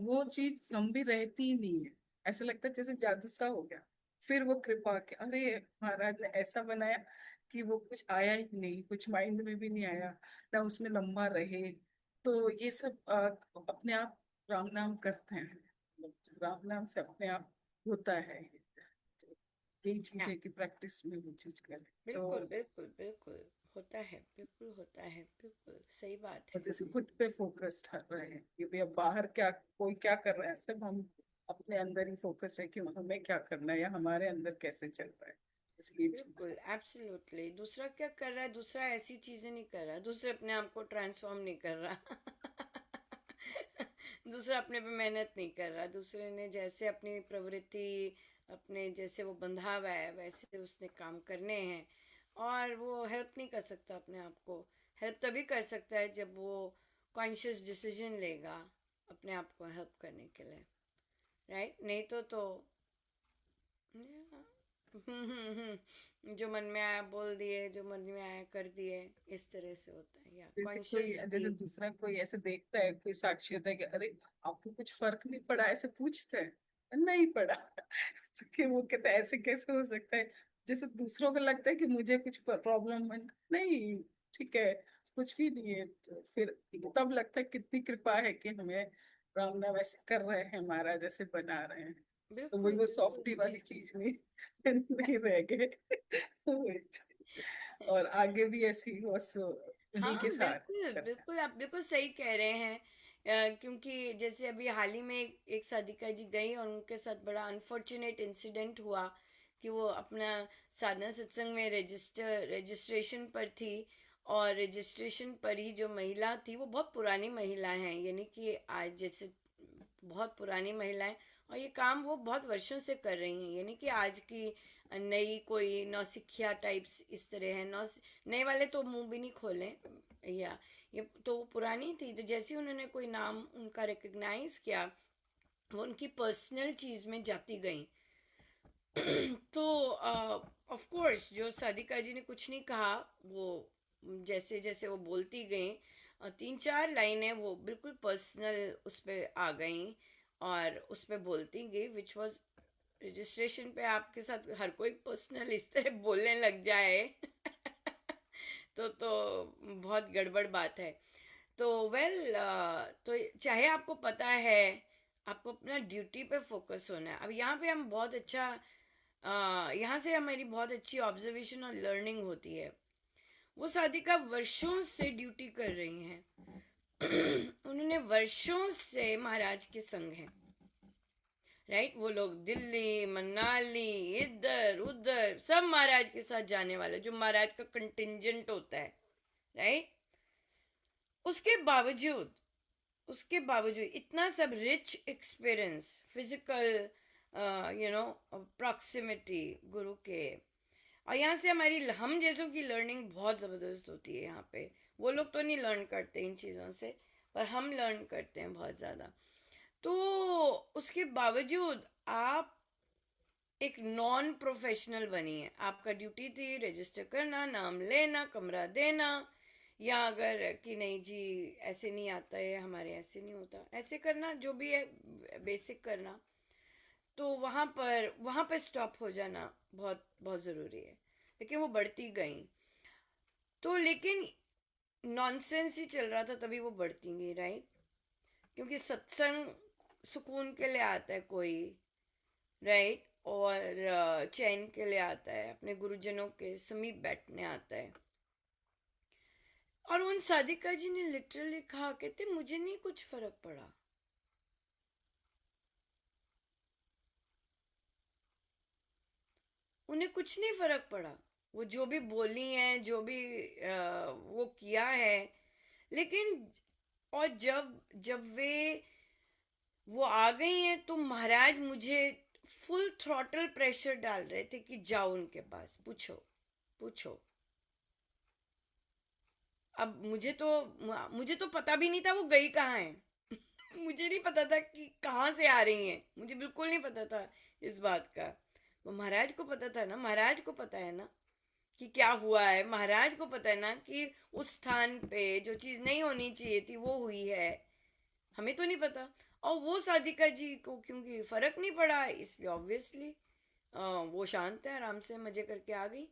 वो चीज लंबी रहती ही नहीं है। ऐसा लगता है जैसे जादू सा हो गया। फिर वो कृपा के अरे महाराज ने ऐसा बनाया कि वो कुछ आया ही नहीं, कुछ माइंड में भी नहीं आया, ना उसमें लंबा रहे। तो ये सब अपने आप राम नाम करते हैं, मतलब राम नाम से अपने आप होता है। तो यही चीज हाँ, है कि प्रैक्टिस में वो चीज करें तो। बिल्कुल बिल्कुल बिल्कुल होता है, बिल्कुल होता है, बिल्कुल सही बात और है। जैसे खुद पे फोकस्ड कर रहे हैं कि भैया बाहर क्या कोई क्या कर रहा है, सब हम अपने अंदर ही फोकस है कि हमें क्या करना है या हमारे अंदर कैसे चल रहा है, बस ये चीज। बिल्कुल एब्सोल्युटली, दूसरा क्या कर रहा है, दूसरा ऐसी चीजें नहीं कर रहा, दूसरे अपने आप को ट्रांसफॉर्म नहीं कर रहा। दूसरा अपने पे मेहनत नहीं कर रहा, दूसरे ने जैसे अपनी प्रवृत्ति, अपने जैसे वो बंधा हुआ है वैसे उसने काम करने हैं, और वो हेल्प नहीं कर सकता अपने आप को। हेल्प तभी कर सकता है जब वो कॉन्शियस डिसीजन लेगा अपने आप को हेल्प करने के लिए, राइट? नहीं तो जो मन में आया बोल दिए, जो मन में आया कर दिए, इस तरह से होता है, या जैसे कोई, कॉन्शियसली। जैसे दूसरा कोई ऐसे देखता है, कोई साक्षी होता है कि अरे आपको कुछ फर्क नहीं पड़ा, ऐसे पूछते हैं, नहीं पड़ा। तो कि वो कहता है ऐसे कैसे हो सकता है। जैसे दूसरों को लगता है कि मुझे कुछ प्रॉब्लम है, नहीं, ठीक है, कुछ भी नहीं है। तो फिर तब लगता है कितनी कृपा है कि हमें राम नाम ऐसे कर रहे हैं, महाराज ऐसे बना रहे हैं। तो वही बिल्कुल वो बिल्कुल। सॉफ्टी वाली चीज नहीं नहीं रह गए। और आगे भी ऐसी ही बस उन्हीं के हाँ साथ बिल्कुल करना है। बिल्कुल, आप बिल्कुल सही कह रहे हैं। क्योंकि जैसे अभी हाल ही में एक साधिका जी गई और उनके साथ बड़ा अनफॉर्चुनेट इंसिडेंट हुआ कि वो अपना साधना सत्संग में रजिस्ट्रेशन पर थी, और रजिस्ट्रेशन पर ही जो महिला थी वो बहुत पुरानी महिला हैं, यानी कि आज जैसे बहुत पुरानी महिलाएं, और ये काम वो बहुत वर्षों से कर रही हैं, यानी कि आज की नई कोई नौसिखिया टाइप्स इस तरह है। नए वाले तो मुंह भी नहीं खोले, या ये तो पुरानी थी, तो जैसे ही उन्होंने कोई नाम उनका रिकग्नाइज किया, वो उनकी पर्सनल चीज में जाती गई। तो ऑफ कोर्स जो सादिका जी ने कुछ नहीं कहा, वो जैसे जैसे वो बोलती गई, तीन चार लाइनें वो बिल्कुल पर्सनल उस पे आ गई, और उस पे बोलती गई, विच वाज रजिस्ट्रेशन पे आपके साथ हर कोई पर्सनल इस तरह बोलने लग जाए। तो बहुत गड़बड़ बात है। तो वेल, तो चाहे आपको पता है, आपको अपना ड्यूटी पे फोकस होना है। अब यहाँ पे हम बहुत अच्छा, यहाँ से हमारी बहुत अच्छी ऑब्जर्वेशन और लर्निंग होती है। वो साधिका वर्षों से ड्यूटी कर रही हैं। उन्होंने वर्षों से महाराज के संग हैं, राइट? वो लोग दिल्ली, मनाली, इधर उधर सब महाराज के साथ जाने वाले, जो महाराज का कंटिंजेंट होता है, राइट? उसके बावजूद, उसके बावजूद इतना सब रिच एक्सपीरियंस, फिजिकल प्रॉक्सिमिटी गुरु के, और यहाँ से हमारी, हम जैसों की लर्निंग बहुत ज़बरदस्त होती है यहाँ पे। वो लोग तो नहीं लर्न करते इन चीज़ों से, पर हम लर्न करते हैं बहुत ज़्यादा। तो उसके बावजूद आप एक नॉन प्रोफेशनल बनी है, आपका ड्यूटी थी रजिस्टर करना, नाम लेना, कमरा देना, या अगर कि नहीं जी ऐसे नहीं आता है हमारे, ऐसे नहीं होता, ऐसे करना, जो भी है बेसिक करना, तो वहाँ पर स्टॉप हो जाना बहुत बहुत ज़रूरी है। लेकिन वो बढ़ती गई, तो लेकिन नॉनसेंस ही चल रहा था तभी वो बढ़ती गई, राइट? क्योंकि सत्संग सुकून के लिए आता है कोई, राइट? और चैन के लिए आता है, अपने गुरुजनों के समीप बैठने आता है। और उन साधिका जी ने लिटरली कहा, कहते मुझे नहीं कुछ फर्क पड़ा, उन्हें कुछ नहीं फर्क पड़ा, वो जो भी बोली हैं, जो भी वो किया है। लेकिन और जब जब वो आ गई हैं तो महाराज मुझे फुल थ्रॉटल प्रेशर डाल रहे थे कि जाओ उनके पास, पूछो पूछो। अब मुझे तो पता भी नहीं था वो गई कहाँ है। मुझे नहीं पता था कि कहाँ से आ रही हैं, मुझे बिल्कुल नहीं पता था इस बात का। वो महाराज को पता था ना, महाराज को पता है ना कि क्या हुआ है, महाराज को पता है ना कि उस स्थान पे जो चीज नहीं होनी चाहिए थी वो हुई है। हमें तो नहीं पता। और वो साधिका जी को क्योंकि फर्क नहीं पड़ा, इसलिए ऑब्वियसली वो शांत है, आराम से मजे करके आ गई।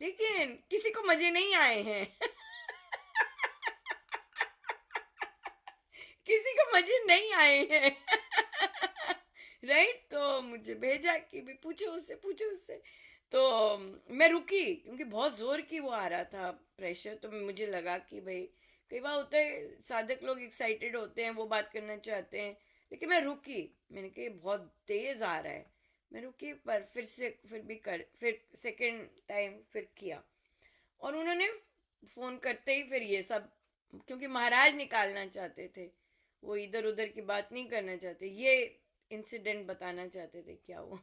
लेकिन किसी को मजे नहीं आए हैं। किसी को मजे नहीं आए हैं। राइट, तो मुझे भेजा कि भी पूछो उससे, पूछो उससे। तो मैं रुकी क्योंकि बहुत जोर की वो आ रहा था प्रेशर, तो मुझे लगा कि भाई कई बार होता है साधक लोग एक्साइटेड होते हैं, वो बात करना चाहते हैं। लेकिन मैं रुकी, मैंने कहा ये बहुत तेज आ रहा है। मैं रुकी, पर फिर सेकंड टाइम फिर किया। और उन्होंने फोन करते ही फिर ये सब, क्योंकि महाराज निकालना चाहते थे, वो इधर उधर की बात नहीं करना चाहते, ये इंसिडेंट बताना चाहते थे क्या वो।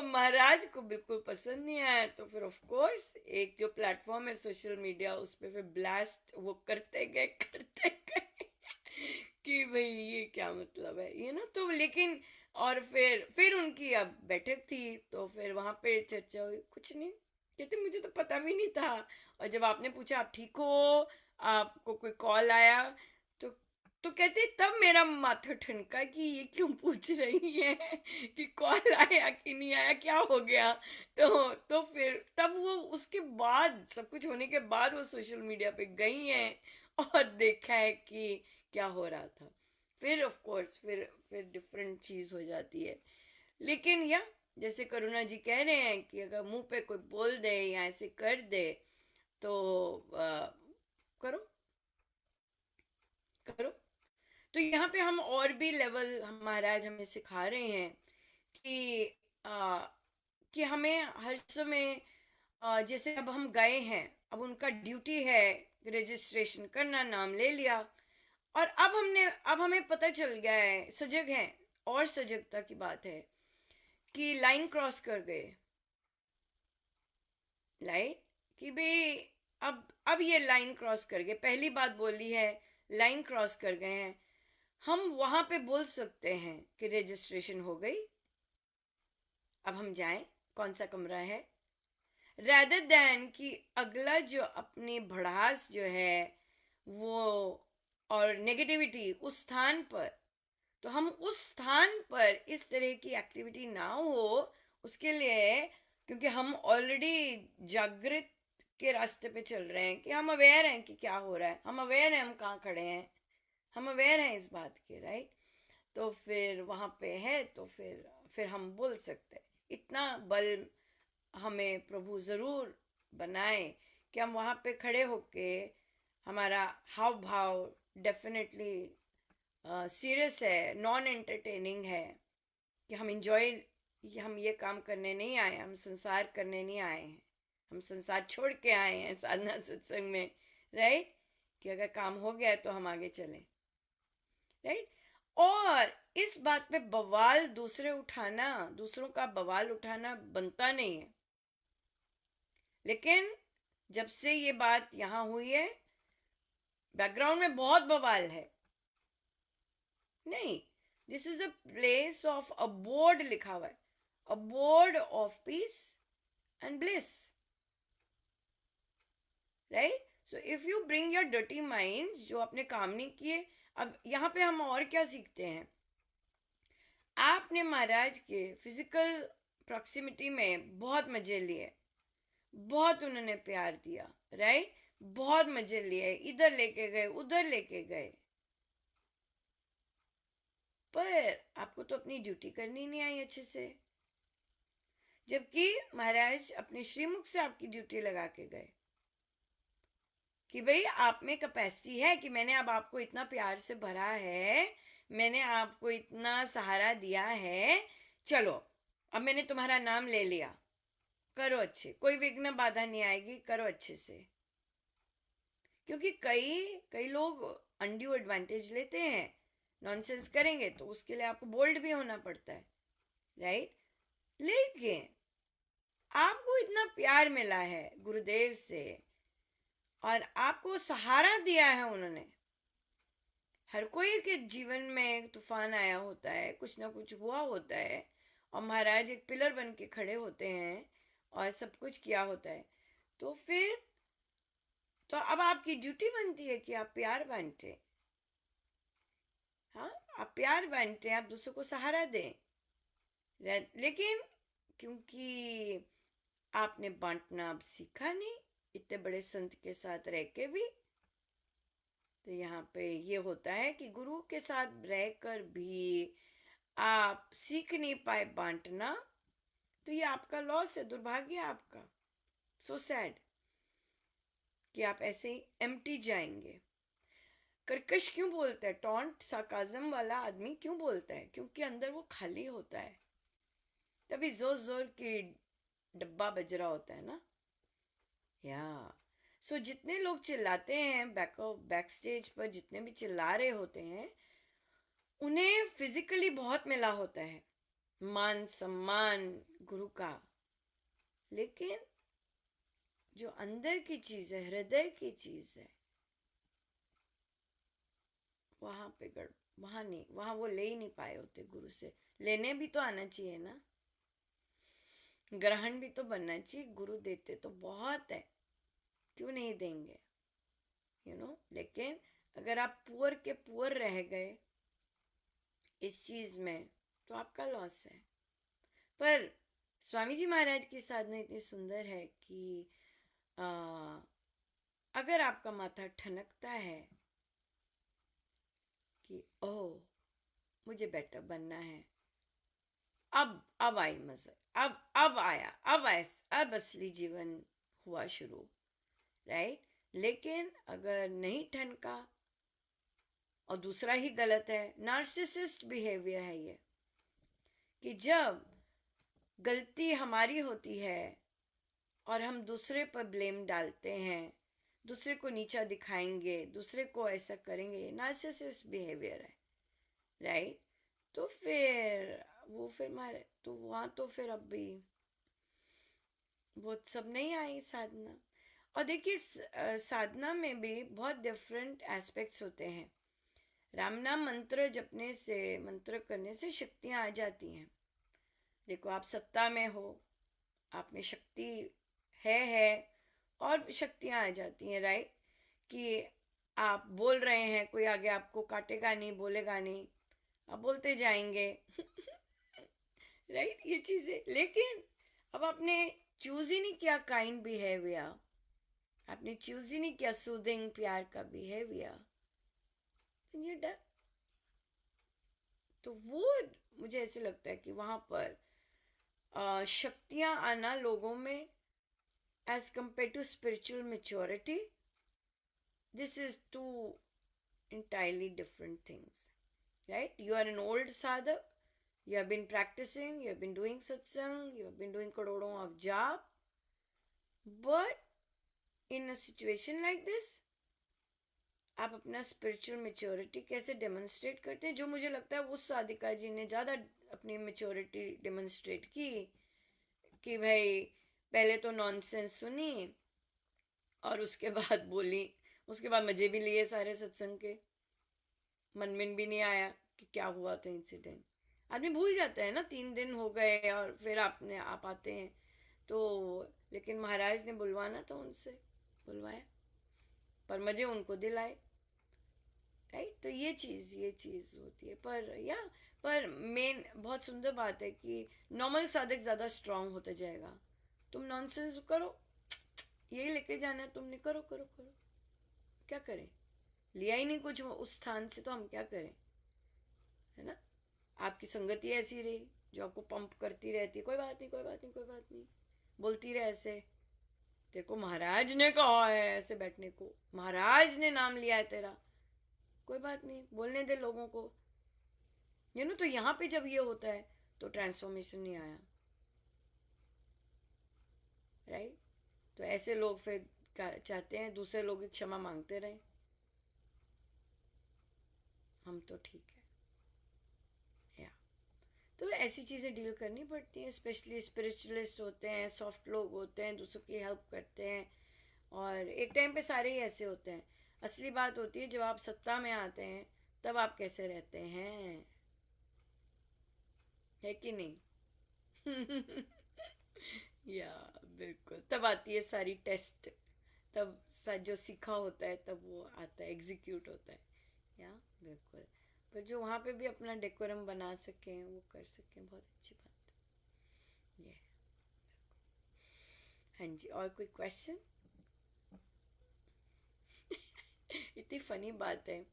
महाराज को बिल्कुल पसंद नहीं आया, तो फिर ऑफ कोर्स एक जो प्लेटफॉर्म है सोशल मीडिया, उस पे फिर ब्लास्ट वो करते गए कि भाई ये क्या मतलब है ये ना। तो लेकिन और फिर उनकी अब बैठक थी, तो फिर वहां पे चर्चा हुई, कुछ नहीं, कहते मुझे तो पता भी नहीं था। और जब आपने पूछा आप ठीक हो, आपको कोई कॉल आया, तो तो कहते तब मेरा माथा ठनका कि ये क्यों पूछ रही है कि कॉल आया कि नहीं आया, क्या हो गया। तो फिर तब वो उसके बाद सब कुछ होने के बाद वो सोशल मीडिया पे गई हैं और देखा है कि क्या हो रहा था। फिर ऑफ कोर्स फिर डिफरेंट चीज हो जाती है। लेकिन या जैसे करुणा जी कह रहे हैं कि अगर मुंह पे कोई बोल दे या ऐसे कर दे तो करो करो। तो यहाँ पे हम और भी लेवल हम महाराज हमें सिखा रहे हैं कि आ, कि हमें हर समय जैसे अब हम गए हैं, अब उनका ड्यूटी है रजिस्ट्रेशन करना, नाम ले लिया, और अब हमें पता चल गया है, सजग है, और सजगता की बात है कि लाइन क्रॉस कर गए। लाइन कि भाई अब ये लाइन क्रॉस कर गए, पहली बात बोली है, लाइन क्रॉस कर गए हैं, हम वहां पे बोल सकते हैं कि रजिस्ट्रेशन हो गई, अब हम जाएं, कौन सा कमरा है, rather than कि अगला जो अपनी भड़ास जो है वो और नेगेटिविटी उस स्थान पर, तो हम उस स्थान पर इस तरह की एक्टिविटी ना हो उसके लिए, क्योंकि हम ऑलरेडी जागृत के रास्ते पे चल रहे हैं कि हम अवेयर हैं कि क्या हो रहा है, हम अवेयर हैं हम कहाँ खड़े हैं, हम अवेयर हैं इस बात के, राइट। तो फिर वहां पे है, तो फिर हम बोल सकते हैं। इतना बल हमें प्रभु जरूर बनाए कि हम वहां पे खड़े होके हमारा हाव भाव डेफिनेटली सीरियस है, नॉन एंटरटेनिंग है, कि हम इंजॉय, हम ये काम करने नहीं आए, हम संसार करने नहीं आए हैं, हम संसार छोड़ के आए हैं साधना सत्संग में, राइट। कि अगर काम हो गया है तो हम आगे चलें, राइट। और इस बात पे बवाल दूसरों का बवाल उठाना बनता नहीं है। लेकिन जब से ये बात यहां हुई है, बैकग्राउंड में बहुत बवाल है। नहीं, this is a place of a board लिखा हुआ है, a board of peace and bliss, right. So if you bring your dirty mind, जो अपने काम नहीं किए। अब यहाँ पे हम और क्या सीखते हैं, आपने महाराज के फिजिकल प्रॉक्सिमिटी में बहुत मजे लिए, बहुत उन्होंने प्यार दिया, राइट, बहुत मजे लिए, इधर लेके गए उधर लेके गए, पर आपको तो अपनी ड्यूटी करनी नहीं आई अच्छे से। जबकि महाराज अपने श्रीमुख से आपकी ड्यूटी लगा के गए कि भाई आप में कैपेसिटी है, कि मैंने अब आपको इतना प्यार से भरा है, मैंने आपको इतना सहारा दिया है, चलो अब मैंने तुम्हारा नाम ले लिया, करो अच्छे, कोई विघ्न बाधा नहीं आएगी, करो अच्छे से। क्योंकि कई कई लोग अनड्यू एडवांटेज लेते हैं, नॉनसेंस करेंगे तो उसके लिए आपको बोल्ड भी होना पड़ता है, राइट? लेकिन आपको इतना प्यार मिला है गुरुदेव से, और आपको सहारा दिया है उन्होंने। हर कोई के जीवन में एक तूफान आया होता है, कुछ ना कुछ हुआ होता है, और महाराज एक पिलर बन के खड़े होते हैं और सब कुछ किया होता है। तो फिर तो अब आपकी ड्यूटी बनती है कि आप प्यार बांटे। हाँ, आप प्यार बांटे, आप दूसरों को सहारा दें। लेकिन क्योंकि आपने बांटना अब सीखा नहीं, इतने बड़े संत के साथ रह के भी, तो यहाँ पे ये होता है कि गुरु के साथ रहकर भी आप सीख नहीं पाए बांटना, तो ये आपका लॉस है, दुर्भाग्य है आपका। सो सैड कि आप ऐसे ही एम्प्टी जाएंगे। कर्कश क्यों बोलता है, टॉन्ट सार्काज्म वाला आदमी क्यों बोलता है? क्योंकि अंदर वो खाली होता है, तभी जोर जोर की डब्बा बज रहा होता है ना। या सो जितने लोग चिल्लाते हैं बैक स्टेज पर, जितने भी चिल्ला रहे होते हैं, उन्हें फिजिकली बहुत मिला होता है, मान सम्मान गुरु का, लेकिन जो अंदर की चीज है, हृदय की चीज है, वहां पे वहां नहीं, वहां वो ले ही नहीं पाए होते गुरु से। लेने भी तो आना चाहिए ना, ग्रहण भी तो बनना चाहिए। गुरु देते तो बहुत है, क्यों नहीं देंगे, लेकिन अगर आप पुअर के पुअर रह गए इस चीज में, तो आपका लॉस है। पर स्वामी जी महाराज की साधना इतनी सुंदर है कि आ, अगर आपका माथा ठनकता है कि ओह मुझे बेटर बनना है, अब आई मजा, अब आया, अब असली जीवन हुआ शुरू, राइट? लेकिन अगर नहीं ठनका, और दूसरा ही गलत है, नार्सिसिस्ट बिहेवियर है ये, कि जब गलती हमारी होती है और हम दूसरे पर ब्लेम डालते हैं, दूसरे को नीचा दिखाएंगे, दूसरे को ऐसा करेंगे, ये नार्सिसिस्ट बिहेवियर है, राइट? तो फिर मारे तो वहां तो फिर अब भी वो सब नहीं आई साधना। और देखिए साधना में भी बहुत डिफरेंट एस्पेक्ट्स होते हैं। राम नाम मंत्र जपने से, मंत्र करने से शक्तियां आ जाती हैं। देखो आप सत्ता में हो, आप में शक्ति है, और शक्तियां आ जाती हैं, राइट? कि आप बोल रहे हैं, कोई आगे आपको काटेगा नहीं, बोलेगा नहीं, आप बोलते जाएंगे। राइट, ये चीजें। लेकिन अब आपने चूज ही नहीं किया काइंड बिहेवियर, आपने चूज ही नहीं किया सूदिंग प्यार का बिहेवियर, देन यू डन। तो वो मुझे ऐसे लगता है कि वहां पर शक्तियां आना लोगों में, as compare to spiritual maturity, this is two entirely different things, right? You are an old sadhak, you have been practicing, you have been doing satsang, you have been doing karodon of jap, but in a situation like this, आप अपना स्पिरिचुअल मेच्योरिटी कैसे डेमोन्स्ट्रेट करते हैं? जो मुझे लगता है उस साधिका जी ने ज़्यादा अपनी मेच्योरिटी डेमोन्स्ट्रेट की, कि भाई पहले तो नॉनसेंस सुनी और उसके बाद बोली, उसके बाद मजे भी लिए सारे सत्संग के, मन में भी नहीं आया कि क्या हुआ था इंसिडेंट। आदमी भूल जाता है ना, 3 दिन हो गए और फिर आप आते हैं तो। लेकिन महाराज ने बुलवाना था, उनसे बुलवाया, पर मजे उनको दिलाए, राइट? तो ये चीज़ होती है। पर मेन बहुत सुंदर बात है कि नॉर्मल साधक ज़्यादा स्ट्रांग होता जाएगा। तुम नॉनसेंस करो, यही लेके जाना है तुमने, करो करो करो, क्या करें? लिया ही नहीं कुछ उस स्थान से, तो हम क्या करें, है ना? आपकी संगति ऐसी रही जो आपको पंप करती रहती है, कोई बात नहीं, कोई बात नहीं, कोई बात नहीं, बोलती रहे ऐसे, तेरे को महाराज ने कहा है ऐसे बैठने को, महाराज ने नाम लिया है तेरा, कोई बात नहीं, बोलने दे लोगों को, तो यहाँ पे जब ये होता है तो ट्रांसफॉर्मेशन नहीं आया, राइट? तो ऐसे लोग फिर चाहते हैं दूसरे लोग की क्षमा मांगते रहे, हम तो ठीक है या। तो ऐसी चीज़ें डील करनी पड़ती हैं, स्पेशली स्पिरिचुअलिस्ट होते हैं, सॉफ्ट लोग होते हैं, दूसरों की हेल्प करते हैं, और एक टाइम पे सारे ही ऐसे होते हैं। असली बात होती है जब आप सत्ता में आते हैं तब आप कैसे रहते हैं, है कि नहीं? या बिल्कुल, तब आती है सारी टेस्ट, तब जो सीखा होता है तब वो आता है, एग्जीक्यूट होता है, या बिल्कुल। पर जो वहाँ पे भी अपना डेकोरम बना सकें, वो कर सकें, बहुत अच्छी बात है ये। हाँ जी, और कोई क्वेश्चन? इतनी फनी बात है,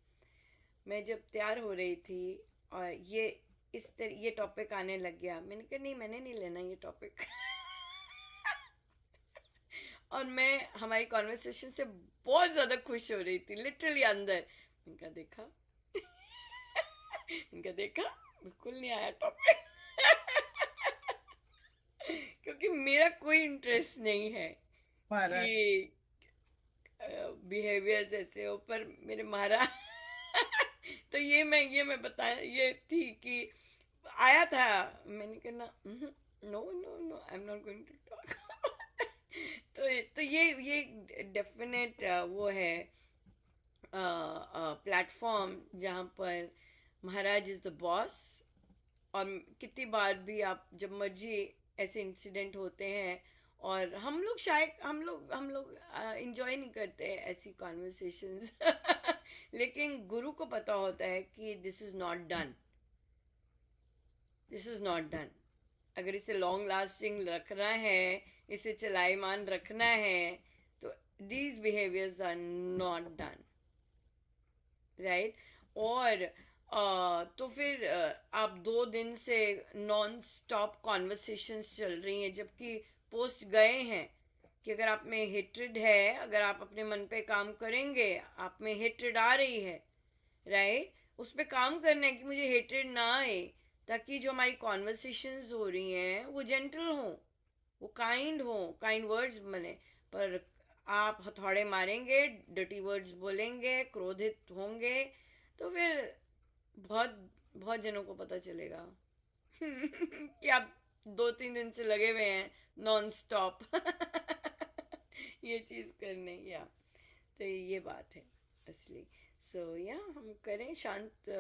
मैं जब तैयार हो रही थी और ये टॉपिक आने लग गया, मैंने कहा नहीं, मैंने नहीं लेना ये टॉपिक। और मैं हमारी कॉन्वर्सेशन से बहुत ज्यादा खुश हो रही थी, लिटरली अंदर। इनका देखा, इनका देखा, बिल्कुल नहीं आया टॉपिक। क्योंकि मेरा कोई इंटरेस्ट नहीं है महाराज। कि बिहेवियर्स ऐसे हो, पर मेरे महाराज। तो ये मैं बता, ये थी कि आया था, मैंने कहा ना, no no no, I am not going to talk. तो ये डेफिनेट वो है प्लेटफॉर्म जहाँ पर महाराज इज द बॉस। और कितनी बार भी आप जब मर्जी ऐसे इंसिडेंट होते हैं, और हम लोग इंजॉय नहीं करते ऐसी कॉन्वर्सेशंस। लेकिन गुरु को पता होता है कि this is not done, this is not done. अगर इसे लॉन्ग लास्टिंग रखना है, इसे चलायमान रखना है, तो these behaviours are not done, right? और तो फिर आप 2 दिन से नॉन स्टॉप कॉन्वर्सेशंस चल रही हैं, जबकि पोस्ट गए हैं कि अगर आप में हेट्रेड है, अगर आप अपने मन पे काम करेंगे, आप में हेट्रेड आ रही है, राइट, उस पर काम करना है कि मुझे हेट्रेड ना आए, ताकि जो हमारी कॉन्वर्सेशंस हो रही हैं वो जेंटल हो, वो काइंड हो, काइंड वर्ड्स बने। पर आप हथौड़े मारेंगे, डटी वर्ड्स बोलेंगे, क्रोधित होंगे, तो फिर बहुत बहुत जनों को पता चलेगा कि आप 2-3 दिन से लगे हुए हैं नॉन स्टॉप ये चीज़ करने, या। तो ये बात है असली। सो या हम करें शांत,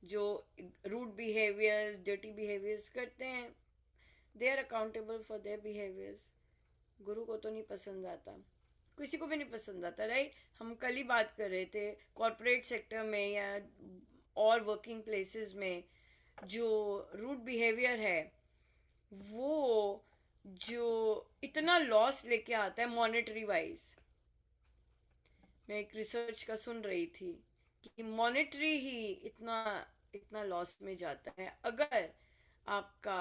जो रूड बिहेवियर्स, डर्टी बिहेवियर्स करते हैं, they are accountable for their behaviours. गुरु को तो नहीं पसंद आता, किसी को भी नहीं पसंद आता, राइट? हम कल ही बात कर रहे थे कॉरपोरेट सेक्टर में या और वर्किंग प्लेसेस में जो रूड बिहेवियर है, वो जो इतना लॉस लेके आता है मॉनेटरी वाइज। मैं एक रिसर्च का सुन रही थी कि मॉनेटरी ही इतना इतना लॉस में जाता है, अगर आपका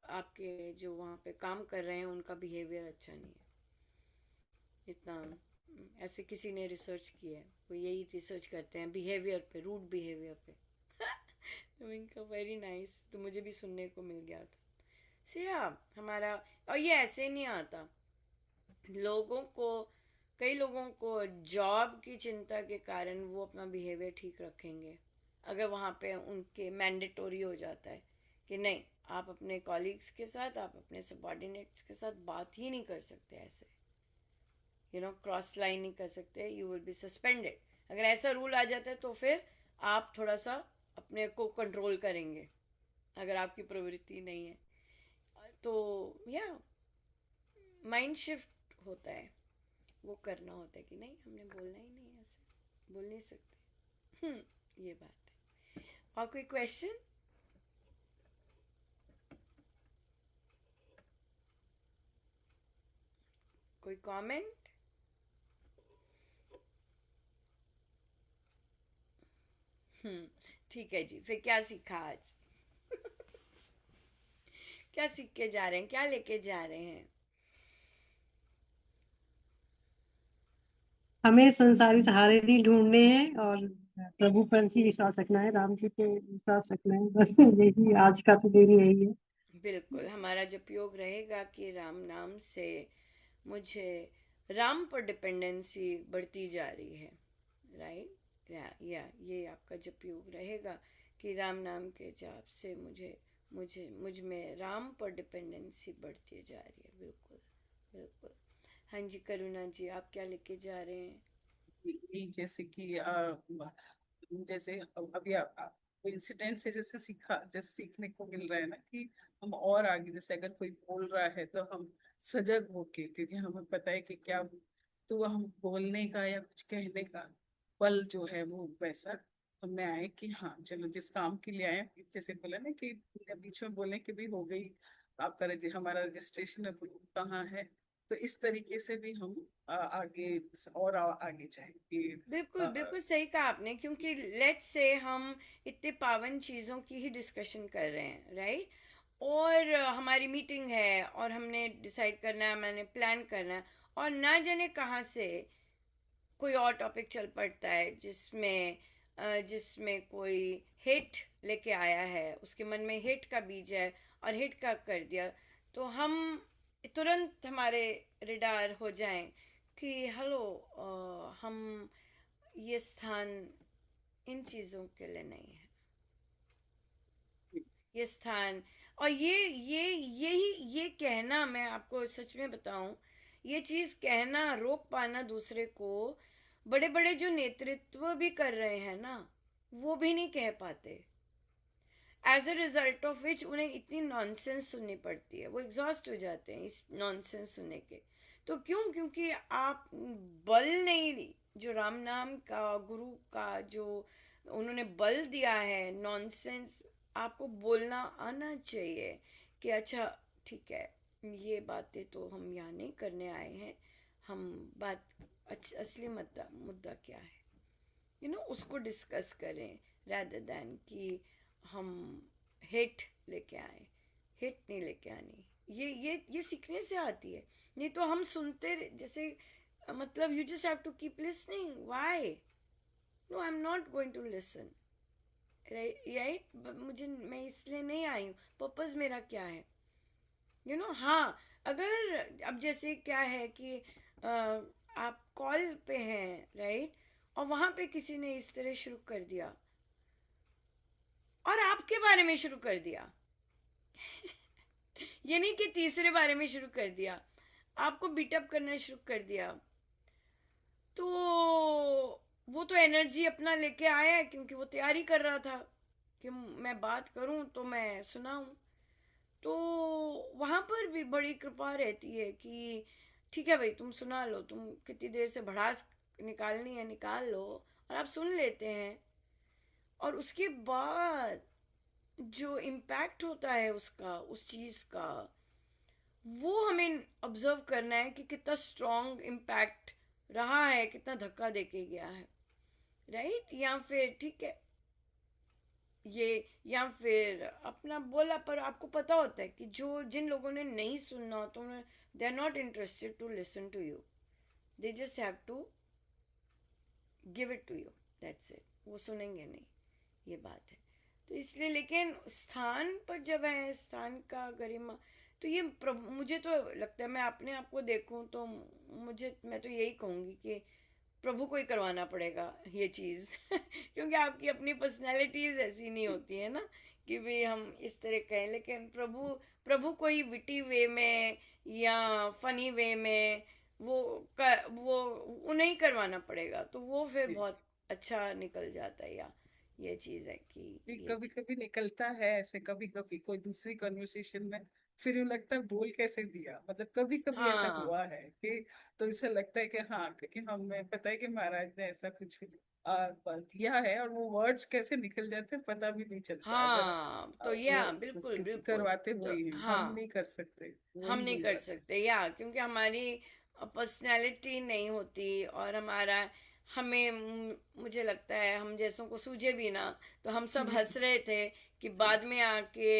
आपके जो वहाँ पे काम कर रहे हैं उनका बिहेवियर अच्छा नहीं है। इतना ऐसे किसी ने रिसर्च किया है, वो यही रिसर्च करते हैं बिहेवियर पे, रूड बिहेवियर पे। तो इनका वेरी नाइस, तो मुझे भी सुनने को मिल गया था। सिया हमारा, और ये ऐसे नहीं आता लोगों को, कई लोगों को जॉब की चिंता के कारण वो अपना बिहेवियर ठीक रखेंगे, अगर वहाँ पे उनके मैंडेटोरी हो जाता है कि नहीं, आप अपने कॉलीग्स के साथ, आप अपने सबॉर्डिनेट्स के साथ बात ही नहीं कर सकते ऐसे, क्रॉस लाइन नहीं कर सकते, यू विल बी सस्पेंडेड। अगर ऐसा रूल आ जाता है तो फिर आप थोड़ा सा अपने को कंट्रोल करेंगे, अगर आपकी प्रवृत्ति नहीं है तो, या माइंड शिफ्ट होता है, वो करना होता है कि नहीं, हमने बोलना ही नहीं है, ऐसे बोल नहीं सकते। ये बात है। और कोई क्वेश्चन? कोई कमेंट? ठीक है जी, फिर क्या सीखा आज? क्या सीख के जा रहे हैं, क्या लेके जा रहे हैं? हमें संसारी सहारे नहीं ढूंढने हैं, और प्रभु पर ही विश्वास रखना है, राम जी पे विश्वास रखना है, बस यही आज का तो दिन यही है। बिल्कुल, हमारा जब योग रहेगा कि राम नाम से मुझे राम पर डिपेंडेंसी बढ़ती जा रही है, राइट, या ये आपका जब योग रहेगा कि राम नाम के जाप से मुझे मुझे मुझ में राम पर डिपेंडेंसी बढ़ती जा रही है। बिल्कुल, बिल्कुल। हाँ जी, करुणा जी, आप क्या लेके जा रहे हैं? यही जैसे कि जैसे अभी इंसिडेंट से जैसे जैसे सीखने को मिल रहा है ना कि हम और आगे, जैसे अगर कोई बोल रहा है तो हम सजग होके, क्योंकि हमें पता है कि क्या, तो हम बोलने का या कुछ कहने का पल जो है वो वैसा हमें आए कि हाँ चलो जिस काम के लिए आए, जैसे बोला ना कि बीच में बोलने की भी हो गई, आपका हमारा रजिस्ट्रेशन कहाँ है, तो इस तरीके से भी हम आगे और आगे जाएंगे। बिल्कुल, बिल्कुल सही कहा आपने, क्योंकि लेट्स से हम इतने पावन चीज़ों की ही डिस्कशन कर रहे हैं, राइट? और हमारी मीटिंग है और हमने डिसाइड करना है, मैंने प्लान करना है, और ना जाने कहाँ से कोई और टॉपिक चल पड़ता है जिसमें जिसमें कोई हिट लेके आया है, उसके मन में हिट का बीज है और हिट का कर दिया, तो हम तुरंत हमारे रिडार हो जाएं कि हेलो, हम ये स्थान इन चीज़ों के लिए नहीं है, ये स्थान। और ये कहना, मैं आपको सच में बताऊं, ये चीज कहना, रोक पाना दूसरे को, बड़े बड़े जो नेतृत्व भी कर रहे हैं ना, वो भी नहीं कह पाते। As a result of which उन्हें इतनी नॉनसेंस सुननी पड़ती है, वो एग्जॉस्ट हो जाते हैं इस नॉनसेंस सुनने के। तो क्यों? क्योंकि आप बल नहीं, जो राम नाम का गुरु का जो उन्होंने बल दिया है, नॉनसेंस आपको बोलना आना चाहिए कि अच्छा ठीक है, ये बातें तो हम यहाँ नहीं करने आए हैं, हम बात असली मुद्दा मुद्दा क्या है, उसको डिस्कस करें, rather दैन कि हम हिट लेके आए। हिट नहीं लेके आनी, ये सीखने से आती है। नहीं तो हम सुनते जैसे, मतलब you just have to keep listening, why? No, I am not going to listen, right? मुझे, मैं इसलिए नहीं आई हूँ, पर्पस मेरा क्या है, हाँ, अगर अब जैसे क्या है कि आप कॉल पे हैं, राइट, और वहां पे किसी ने इस तरह शुरू कर दिया और आपके बारे में शुरू कर दिया, ये नहीं कि तीसरे बारे में शुरू कर दिया, आपको बीटअप करना शुरू कर दिया, तो वो तो एनर्जी अपना लेके आया है, क्योंकि वो तैयारी कर रहा था कि मैं बात करूं तो मैं सुनाऊं। तो वहां पर भी बड़ी कृपा रहती है कि ठीक है भाई, तुम सुना लो, तुम कितनी देर से भड़ास निकालनी है निकाल लो, और आप सुन लेते हैं। और उसके बाद जो इम्पैक्ट होता है उसका, उस चीज़ का, वो हमें ऑब्जर्व करना है कि कितना स्ट्रॉन्ग इम्पैक्ट रहा है, कितना धक्का देके गया है, राइट? या फिर ठीक है, ये, या फिर अपना बोला, पर आपको पता होता है कि जो जिन लोगों ने नहीं सुनना होता, उन्हें, they are not interested to listen to you, they just have to give it to you, that's it, वो सुनेंगे नहीं, ये बात है। तो इसलिए, लेकिन स्थान पर जब है, स्थान का गरिमा, तो ये प्रभु, मुझे तो लगता है, मैं अपने आप को देखूं तो मैं तो यही कहूंगी कि प्रभु को ही करवाना पड़ेगा ये चीज़ क्योंकि आपकी अपनी पर्सनैलिटीज ऐसी नहीं होती है ना कि भाई हम इस तरह कहें, लेकिन प्रभु प्रभु को ही विटी वे में या फनी वे में वो उन्हें ही करवाना पड़ेगा, तो वो फिर बहुत अच्छा निकल जाता है। या ये चीज़ है कि ये कभी कभी निकलता है ऐसे, कभी कभी कोई दूसरी कन्वर्सेशन में फिर यूँ लगता है बोल कैसे दिया, मतलब कभी कभी ऐसा हाँ, हुआ है कि, तो इससे लगता है कि हाँ, क्योंकि हमें पता है कि महाराज ने ऐसा कुछ दिया है, और वो वर्ड्स कैसे निकल जाते हैं पता भी नहीं चलता, अगर हाँ, तो वो, या तो बिल्कुल, क्योंकि बिल्कुल। करवाते तो वही हैं, हम हाँ, नहीं कर सकते, हम वही नहीं वही कर बात है। सकते, या क्योंकि हमारी पर्सनैलिटी नहीं होती, और हमारा, मुझे लगता है हम जैसों को सूझे भी ना, तो हम सब हंस रहे थे कि जी बाद में आके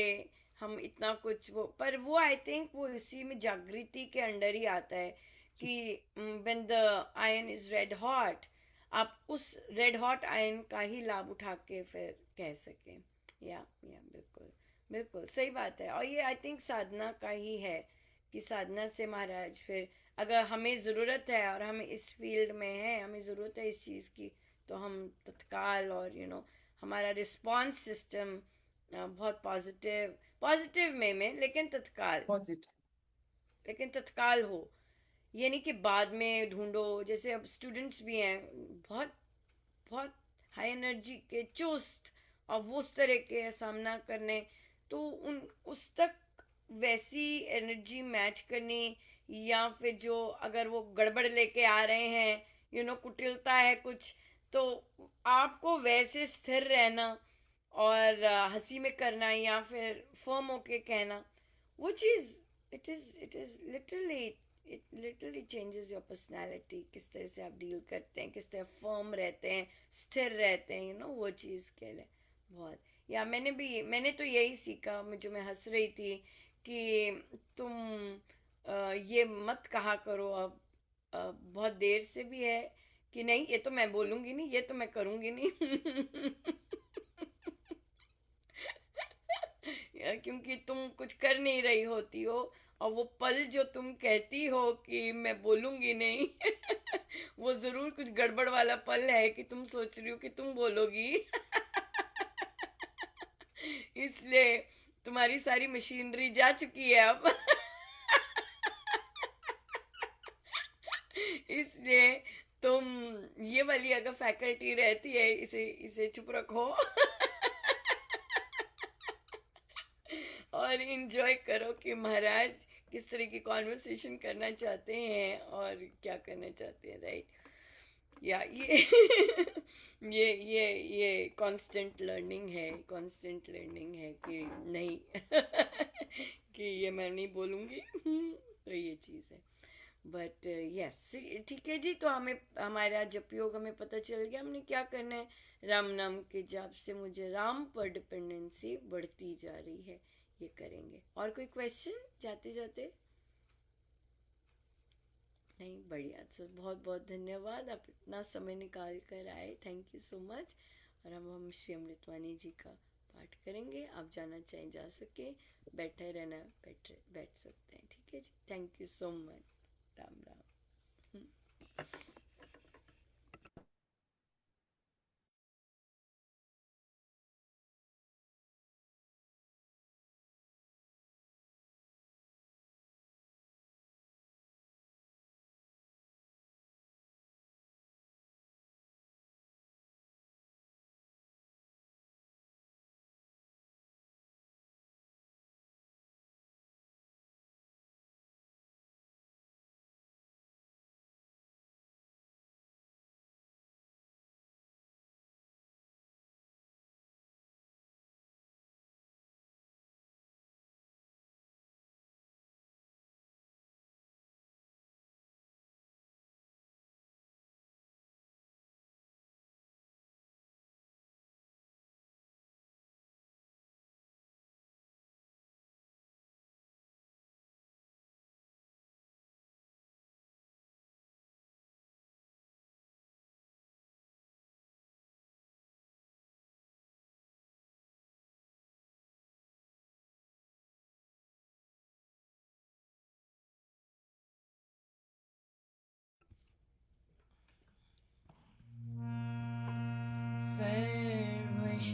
हम इतना कुछ वो, पर वो आई थिंक वो इसी में जागृति के अंडर ही आता है जी कि when the iron is red hot, आप उस रेड हॉट आयन का ही लाभ उठा के फिर कह सकें। या बिल्कुल बिल्कुल सही बात है। और ये आई थिंक साधना का ही है कि साधना से महाराज फिर अगर हमें ज़रूरत है और हम इस फील्ड में हैं, हमें ज़रूरत है इस चीज़ की, तो हम तत्काल और हमारा रिस्पॉन्स सिस्टम बहुत पॉजिटिव पॉजिटिव में लेकिन तत्काल, पॉजिटिव। लेकिन तत्काल हो। ये नहीं कि बाद में ढूंढो। जैसे अब स्टूडेंट्स भी हैं बहुत बहुत हाई एनर्जी के, चुस्त, और वो उस तरह के सामना करने, तो उन उस तक वैसी एनर्जी मैच करनी, या फिर जो अगर वो गड़बड़ लेके आ रहे हैं, कुटिलता है कुछ, तो आपको वैसे स्थिर रहना और हंसी में करना या फिर फर्म होके कहना, वो चीज़ it is literally, it literally changes your personality. किस तरह से आप डील करते हैं, किस तरह फर्म रहते हैं, स्थिर रहते हैं, वो चीज़ के लिए बहुत। या मैंने तो यही सीखा, जो मैं हंस रही थी कि तुम ये मत कहा करो अब, बहुत देर से भी है कि नहीं ये तो मैं बोलूंगी नहीं, ये तो मैं करूंगी नहीं। क्योंकि तुम कुछ कर नहीं रही होती हो, और वो पल जो तुम कहती हो कि मैं बोलूंगी नहीं, वो जरूर कुछ गड़बड़ वाला पल है कि तुम सोच रही हो कि तुम बोलोगी। इसलिए तुम्हारी सारी मशीनरी जा चुकी है अब। इसलिए तुम ये वाली अगर फैकल्टी रहती है, इसे इसे चुप रखो। और इंजॉय करो कि महाराज किस तरह की कॉन्वर्सेशन करना चाहते हैं और क्या करना चाहते हैं, राइट। या ये ये कांस्टेंट लर्निंग है, कांस्टेंट लर्निंग है कि नहीं। कि ये मैं नहीं बोलूँगी। तो ये चीज़ है। बट यस, ठीक है जी। तो हमें हमारा जप योग हमें पता चल गया हमने क्या करना है। राम नाम के जाप से मुझे राम पर डिपेंडेंसी बढ़ती जा रही है, ये करेंगे। और कोई क्वेश्चन जाते जाते? नहीं, बढ़िया। तो बहुत बहुत धन्यवाद, आप इतना समय निकाल कर आए, थैंक यू सो मच। और हम श्री अमृतवाणी जी का पाठ करेंगे। आप जाना चाहें जा सके, बैठे रहना बैठ सकते हैं, ठीक है जी। Thank you so much. Ram Ram.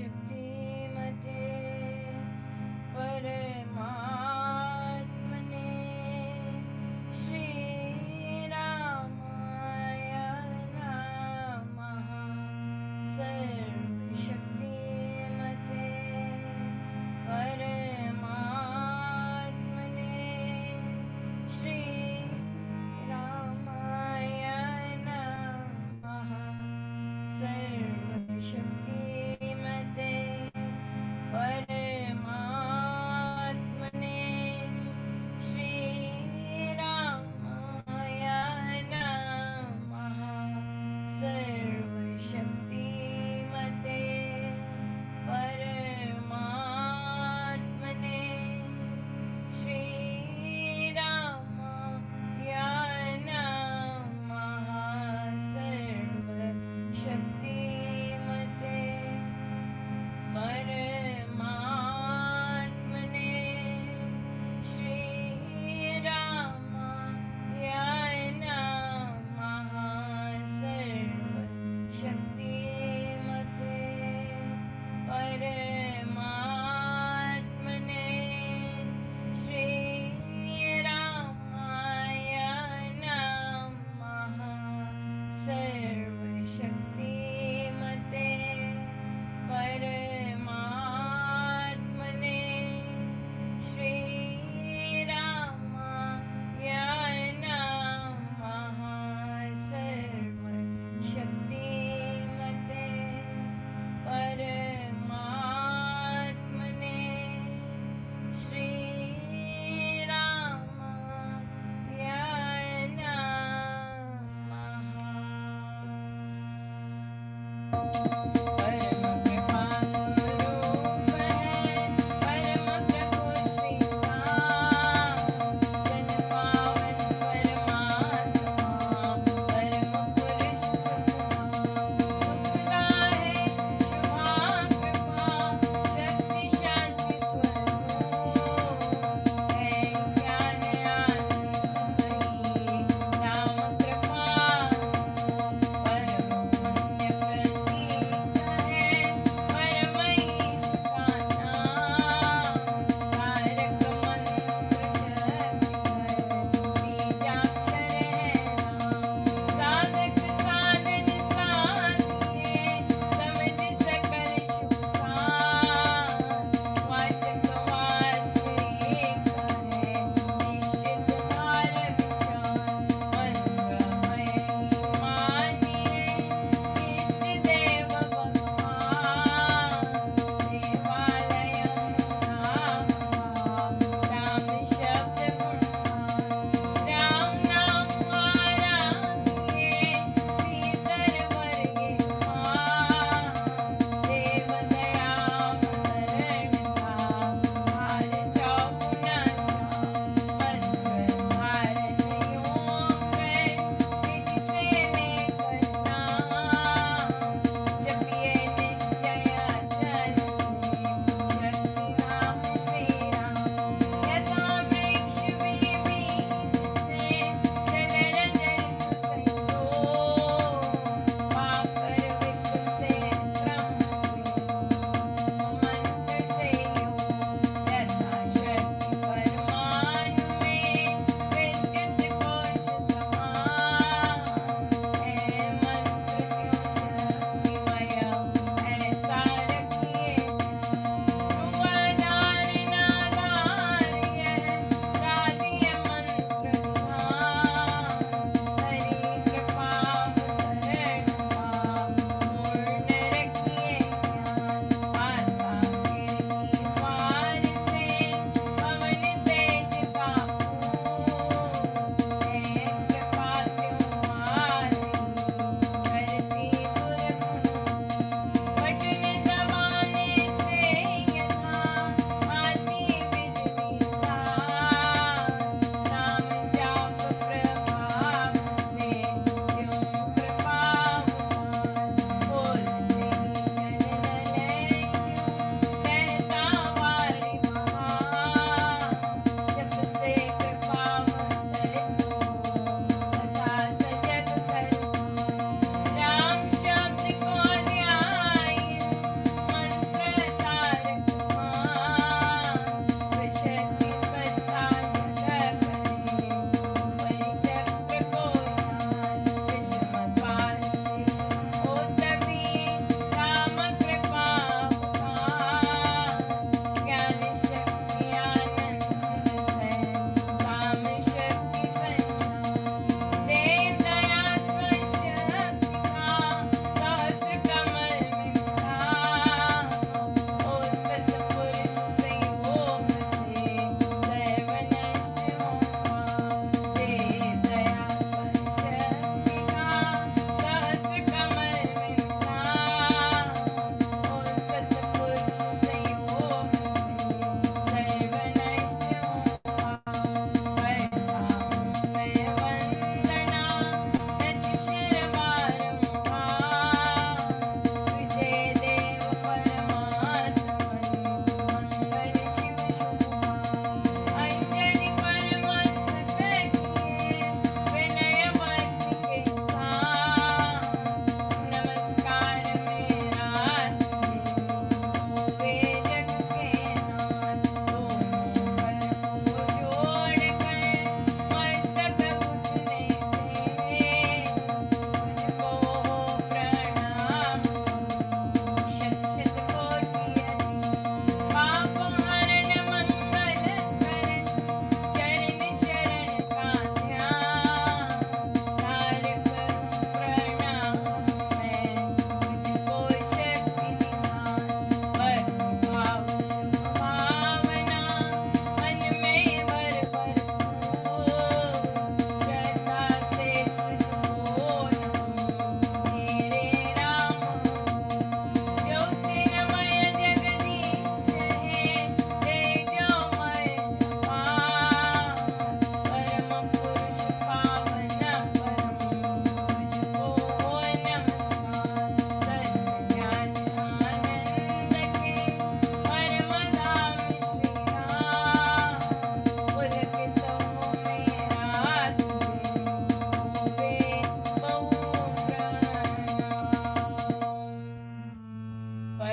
सर्वशक्तिमते परमात्मने श्रीरामाय नमः। सर्वशक्तिमते परमात्मने श्रीरामाय नमः। सर्वशक्तिमते परमात्मने श्रीरामाय नमः। सर्वशक्तिमते परम कृपा स्वरूप है परम प्रभु श्री राम, जन पावन परमात्मा परम पुरुष सुखधाम। सुखदा है शुभा कृपा शक्ति शांति स्वरूप है ज्ञान आनंदमयी राम कृपा परम पुण्य प्रतीक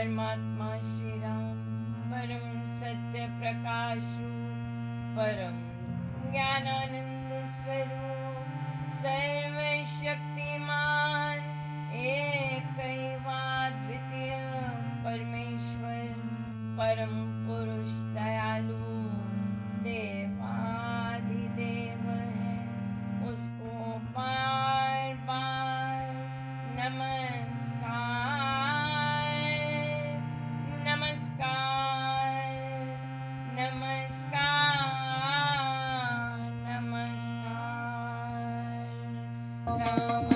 परमात्मा श्री राम परम सत्य प्रकाश रूप परम ज्ञानानंद स्वरूप सर्वशक्तिमान एकैवाद्वितीय परमेश्वर परम पुरुष दयालु देवाधिदेव है, उसको बार बार नमस्कार नमस्कार नमस्कार नमस्कार। राम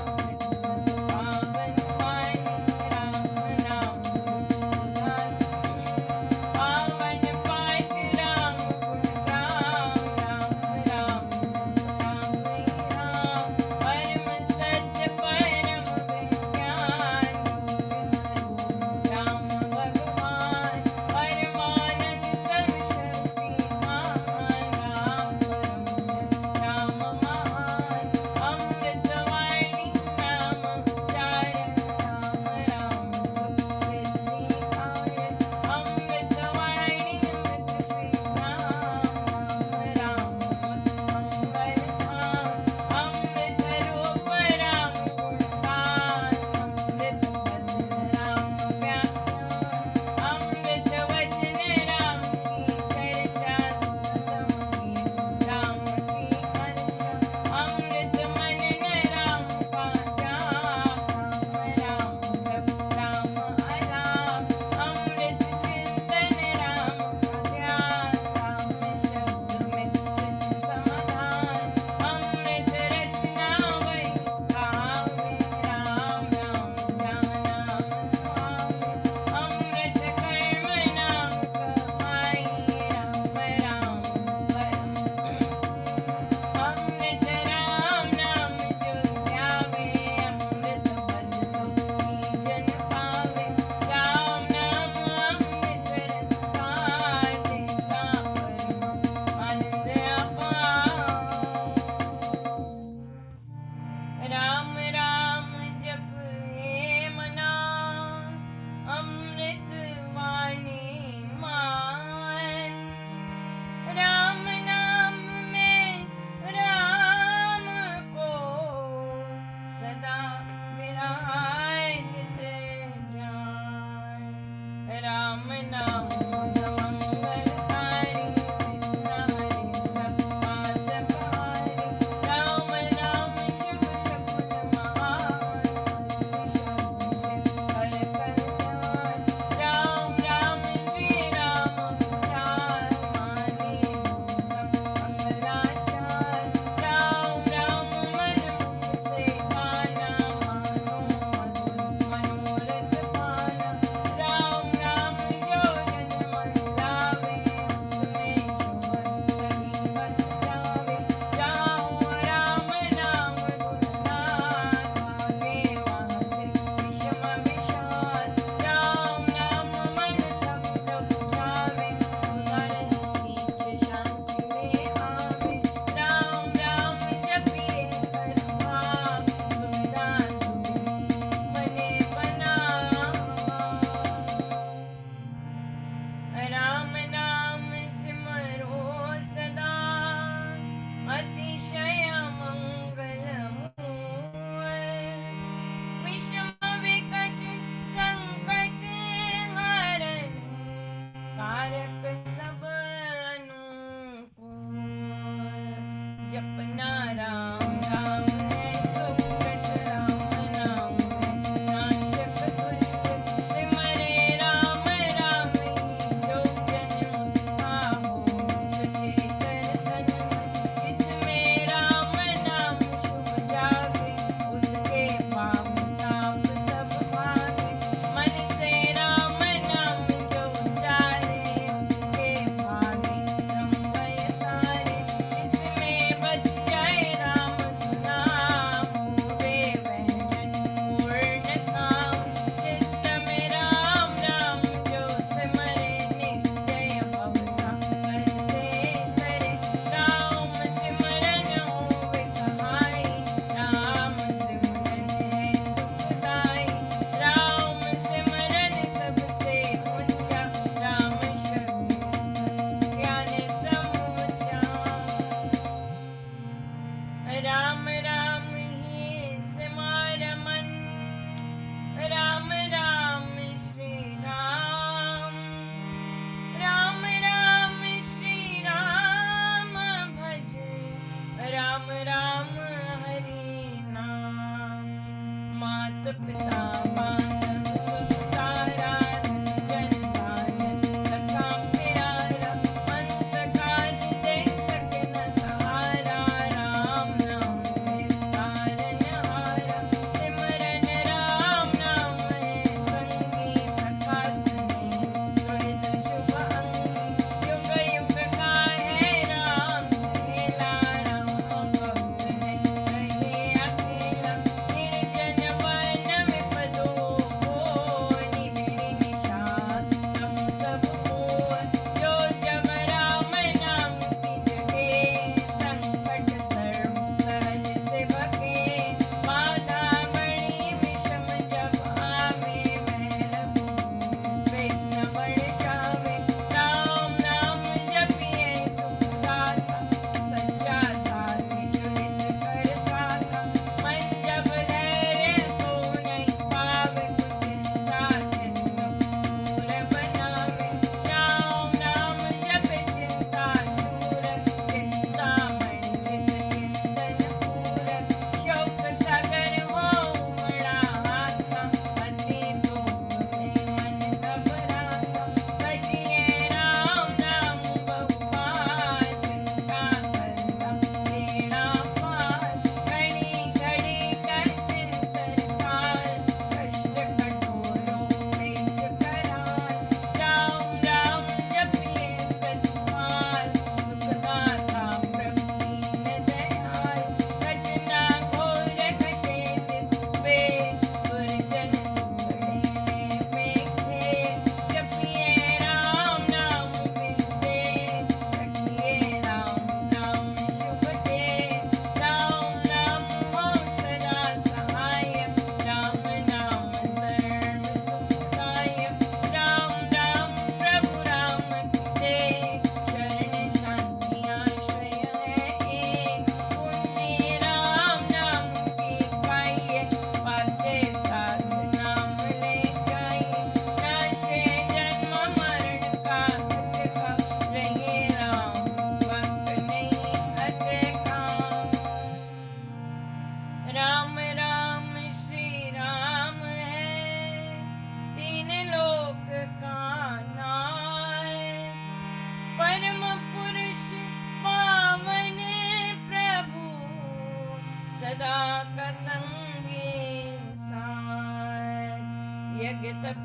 पावन वाणी राम नाम सुधास पावन पाठ राम गुण राम राम राम राम राम परम सत्य परम विज्ञान स्वरूप राम भगवान परमानंद सर्वशक्तिमान राम परम राम महान अमृतवाणी नाम उच्चारण राम राम सुख सिद्धि कारक अमृतवाणी अमृत श्री राम राम मंगल धाम अमृत रूप राम गुणगान अमृत बदन राम व्याख्यान अमृत वचन राम की चर्चा सुन समझी राम की अर्चा अमृत मनन राम का जाप राम प्रभु राम आलाप अमृत चिंतन राम का ध्यान राम शब्द में सच समाधान अमृत रचना वही गावे राम राम नाम स्वामी अमृत कर्म नाम कमाई राम राम परम अमृत राम नाम जो ध्यावे अमृत पद सुखी जन पावे राम नाम अमृत रस सार देता परम आनंद अपार। राम राम जप हे मना अमृत वाणी मान राम नाम में राम को सदा विराजित जान राम नाम मंगलकारी विघ्नहरि सब पातकहारी राम नाम शुभ शकुन महान शक्ति शक्ति शिव कर कल्याण राम राम श्री राम विचार माने मंगलाचार राम राम मन मुख से गाना मानो मधुर मनोरथ पाना राम राम जो जन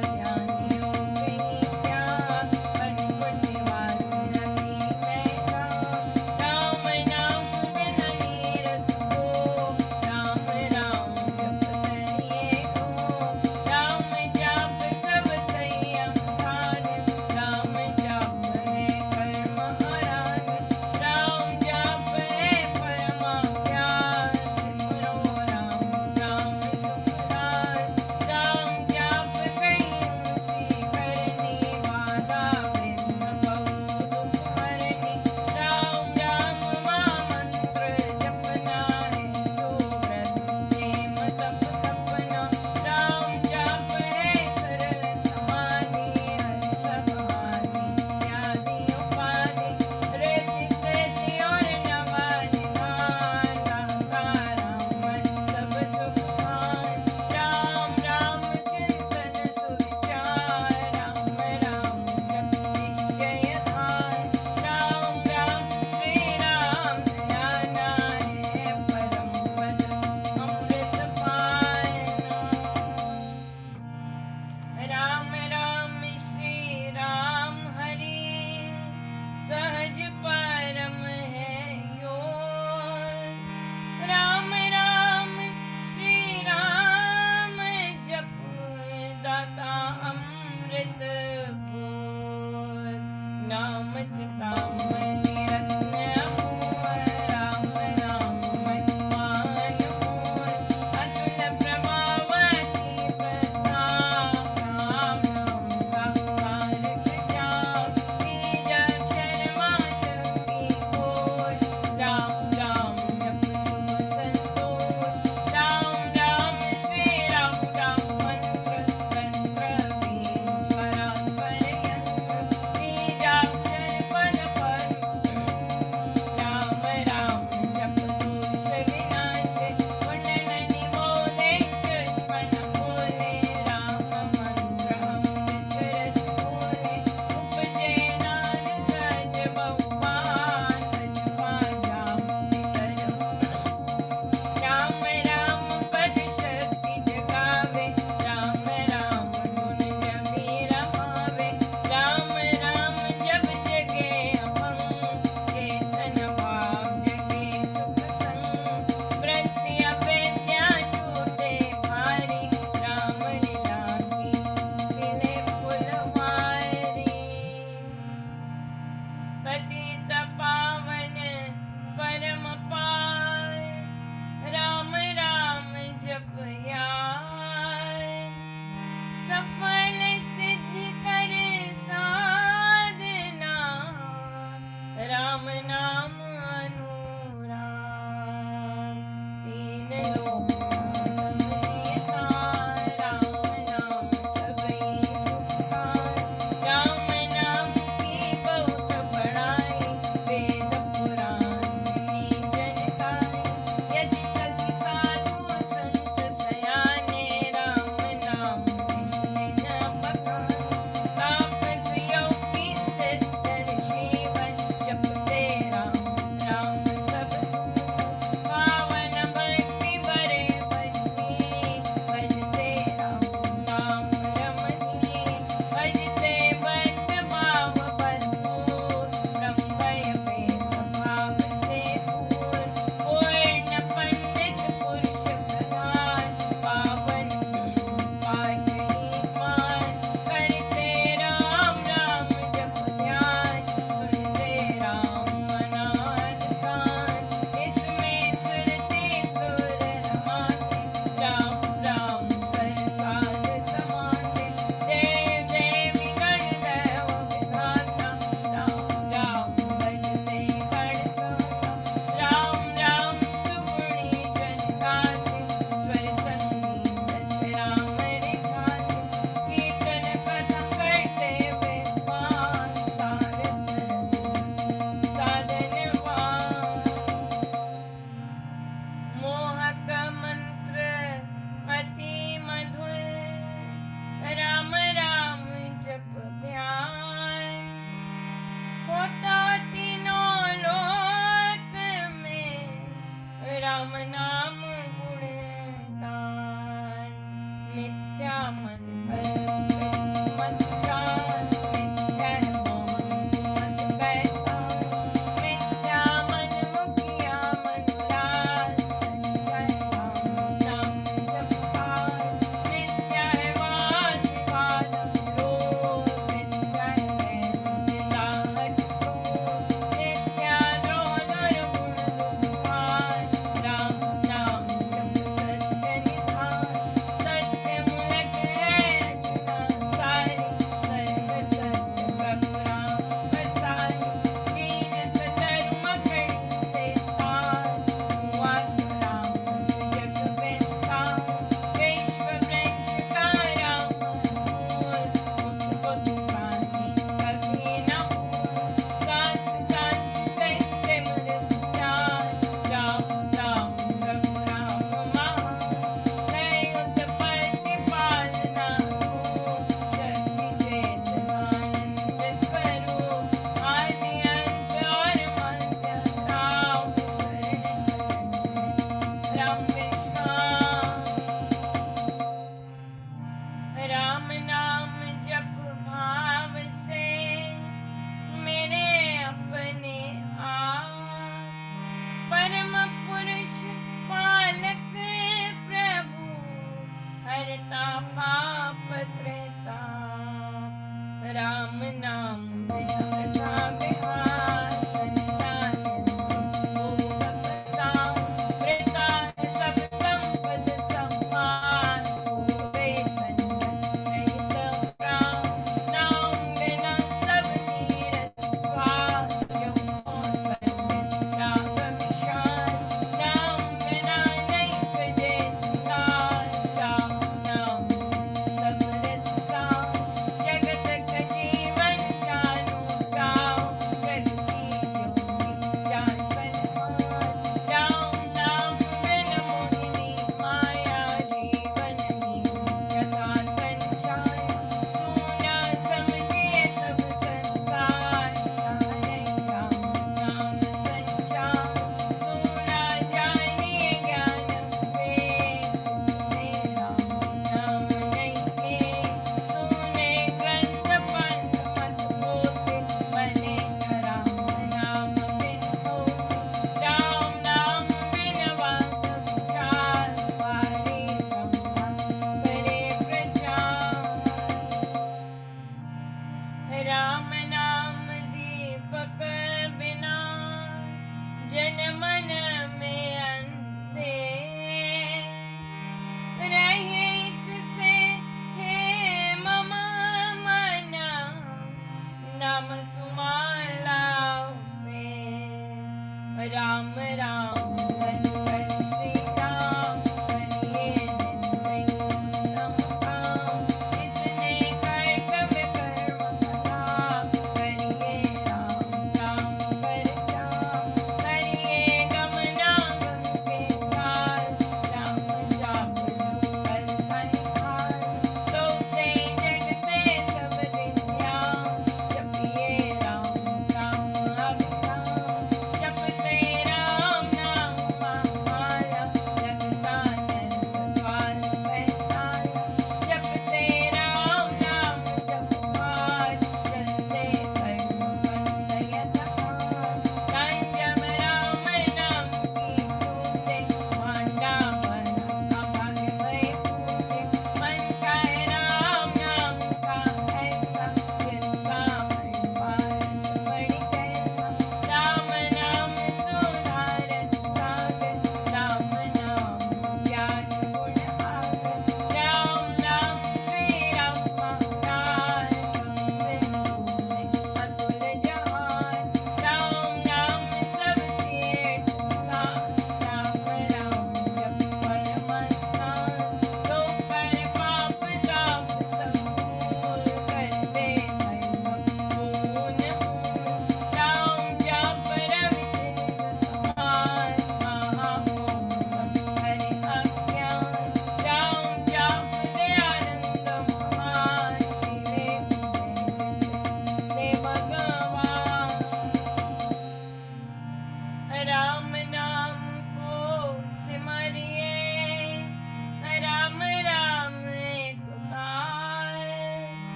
ध्यानियो कहीं क्या, अनपट निवास रति मैं राम। राम नाम बिन नीरस को, राम राम जपत ये को। राम जाप सब संयम साध, राम जाप है परम आराध। राम जाप है परमा प्यास, सिमरो राम राम सुखदास। राम जाप कहीं ऊंची करनी बाधा, मत जान, मिथ्या है मौन मत कहता, मिथ्या मन मुखिया मनोराज, सच्चा है राम नाम जपकार, मिथ्या है वाद विवाद क्रोध, मिथ्या है वैर निंदा हठ क्रोध, मिथ्या द्रोह दुर्गुण दुर्भान, राम नाम जप सत्य निधान, सत्य मूलक है रचना सारी, सर्व सत्य प्रभु राम बसारी, बीज सधर्म कड़ी से तार, हुआ तो राम से जग विस्तार, विश्व वृक्ष का राम मूल, उसको तू प्राणी कभी न भूल, सांस सांस से सिमर सुजान, राम राम प्रभु राम महान, नये उत्पत्ति पालना खूब, शक्ति चेतनानंद स्वरूप, आदि अंत और मध्य, राम शरण शरण राम विश्राम, राम नाम जप भाव से मेरे अपने आप, परम पुरुष पालक प्रभु, हरता पाप त्रैताप, राम नाम बिना बिहार, धन सुख भोग प्रसाद, वृथा सब संपद सम्मान, होवे बंधन रहित प्राण, नाम बिना सब नीरस स्वाद, यो स्वर्ग राग विशाल, नाम बिना नहीं सजे सिंगार, राम नाम सब रस सार, जगत का जीवन जानो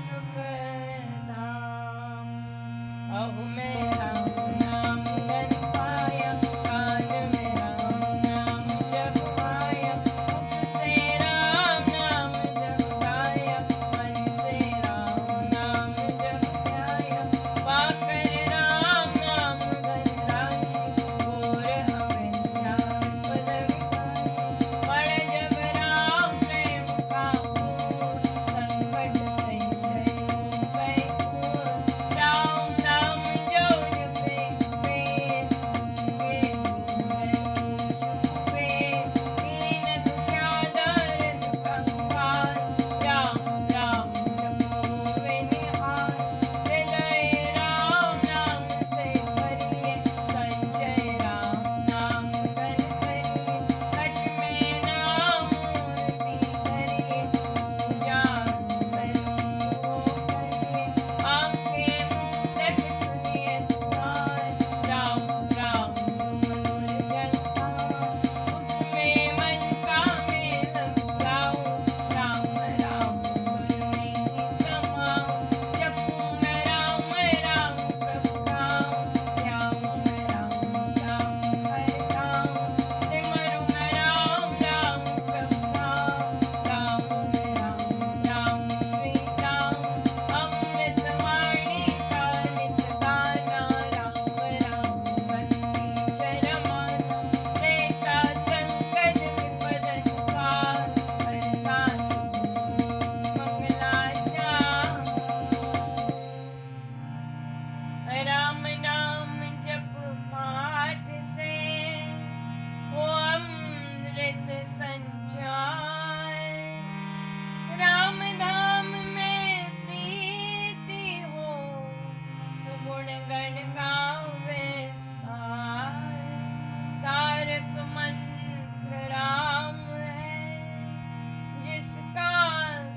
सुख धाम। अहो मैं राम नाम धन पाया, कान में राम नाम जप पाया, मुख से राम नाम जप गाया, मन से राम नाम जप ध्याया, पाकर राम नाम धन राशि, घोर अविद्या पद विनाशी, पड़ जब राम प्रेम का फूल, संकट संशय हो गए दूर। राम नाम जो जपे वेद, उसके दूर शुभ वेद, दीन दुखियादार दुख कंगाल, राम राम जपो वे निहाल। हृदय राम नाम से भरिए, संचय राम नाम धन करिए, हठ में नाम मूर्ति धरिए, पूजा करो करिए, आंखें मूंदक सुनिए सुनाए, राम राम सुमधुर जलधार। उसमें मन का मेल लगाओ, राम राम सुर में ही समाओ, जपूं मैं राम राम प्रभु नाम, ध्याऊं मैं राम राम हर काम, सिमरूं मैं राम राम प्रभु नाम, गाऊं मैं राम राम श्री राम। अमृत वाणी का नित गाना, राम राम बंदी चरमाना, लेता संकट विपद निवार, हरता शुभ शुभ मंगलाचार। राम नाम जप पाठ से हो अमृत संचार, राम धाम में प्रीति हो, सुगुण गण गाओ विस्तार। तारक मंत्र राम है, जिसका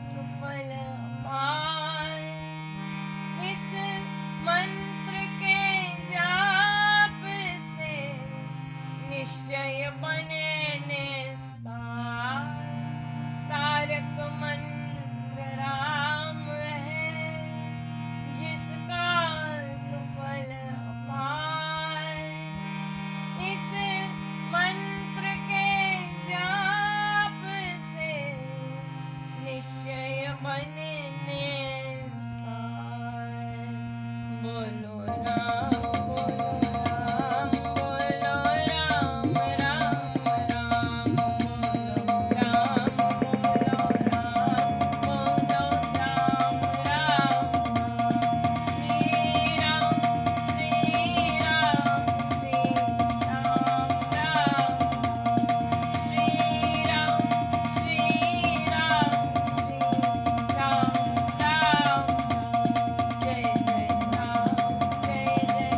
सुफल अपार। इस मंत्र के जाप से निश्चय बने निस्तार। तारक मंत्र राम है, जिसका सुफल अपार। इस मंत्र के जाप से निश्चय बने निस्तार। बोलो राम बोलो राम, बोलो राम राम राम, बोलो राम बोलो राम, बोलो राम राम राम। श्री राम श्री राम श्री राम राम, श्री राम श्री राम श्री राम राम। जय जय राम जय जय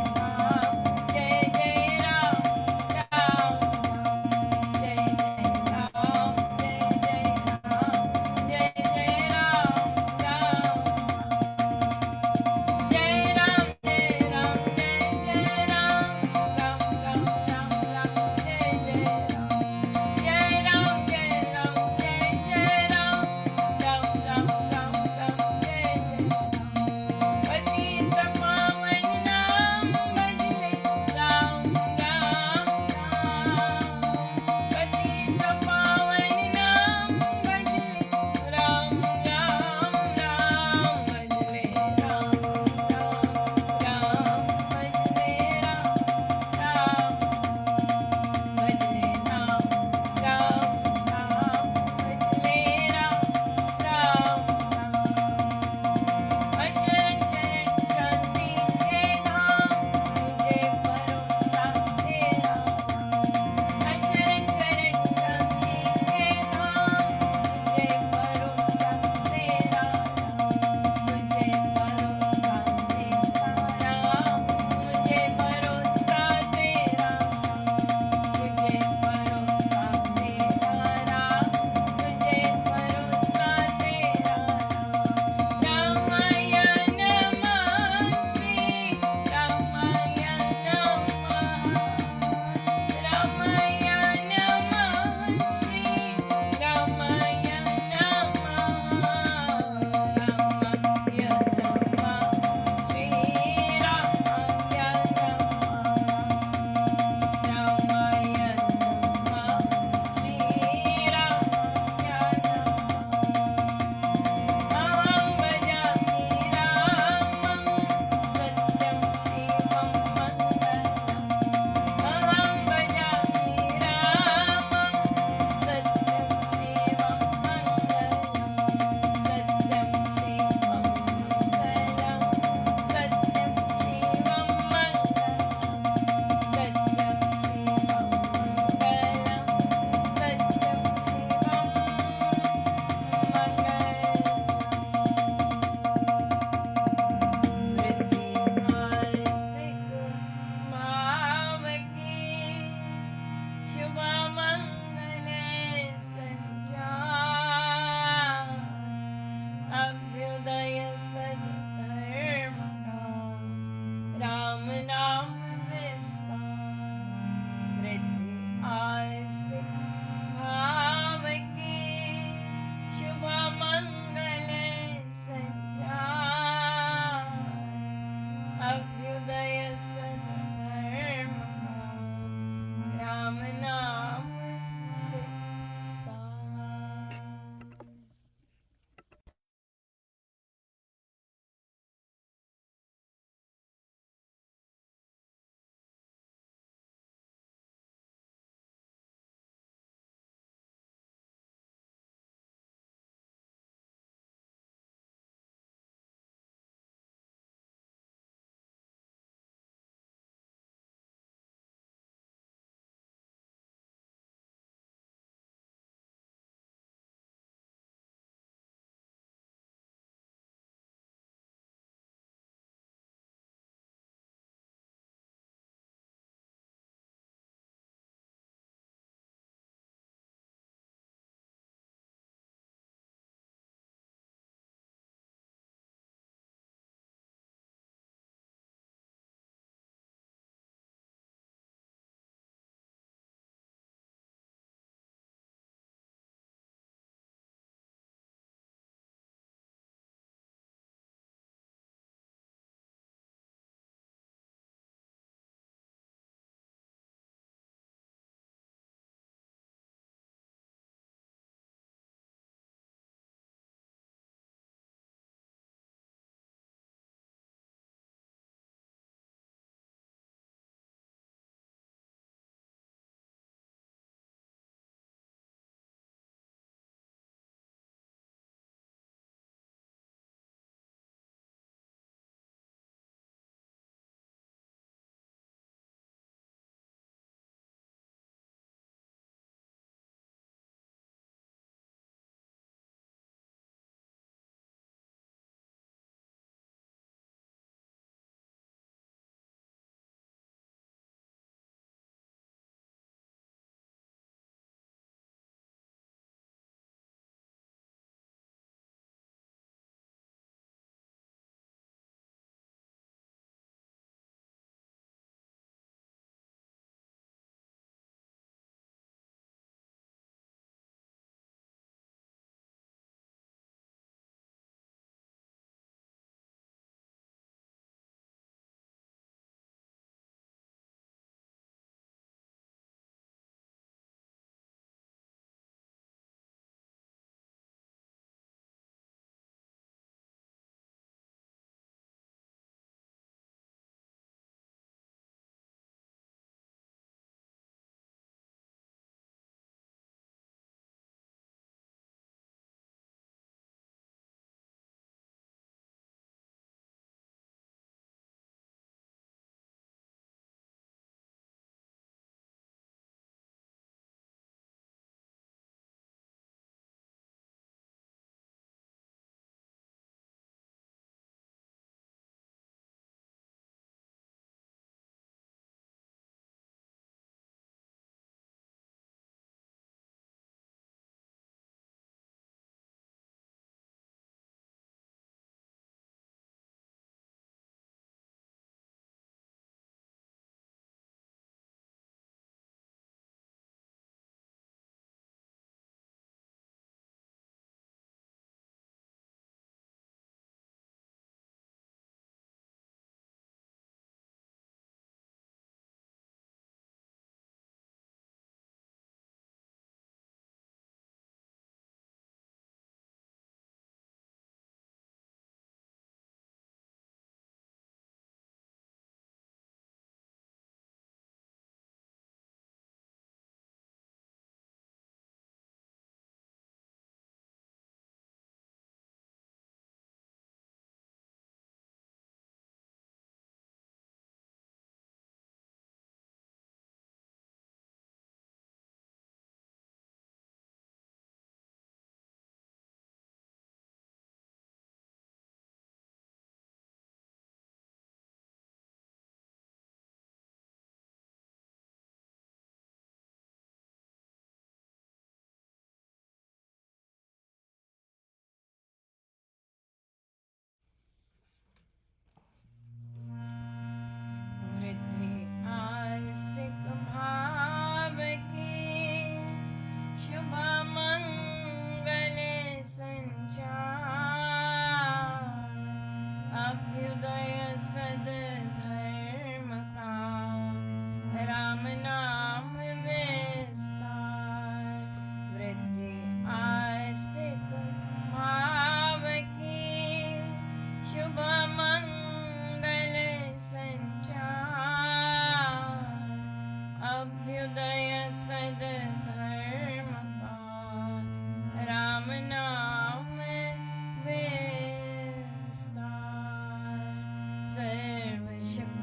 सर्वशक्तिमते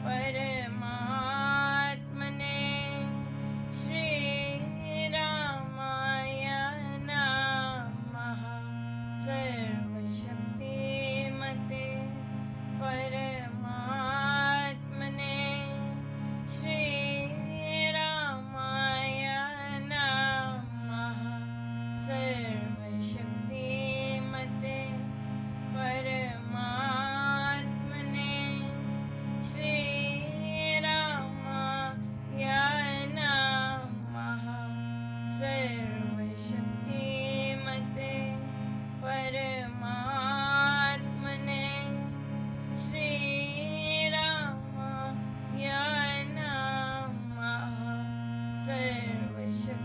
परमात्मने श्रीरामाय नमः। सर्वशक्तिमते परमात्मने श्रीरामाय नमः। सर्वशक्तिमते परमात्मने श्रीरामाय नमः। सर्वशक्तिमते परमात्मने श्रीरामाय नमः। सर्वशक्तिमते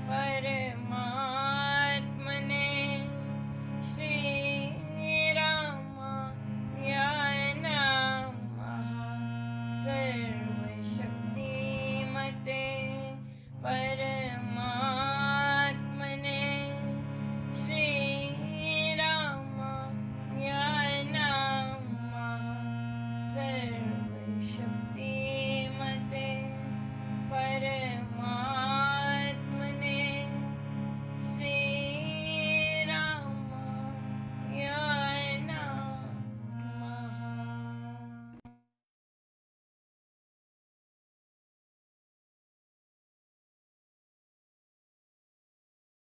परमात्मने श्रीरामाय नमः। सर्वशक्तिमते परमात्मने श्रीरामाय नमः। सर्वशक्ति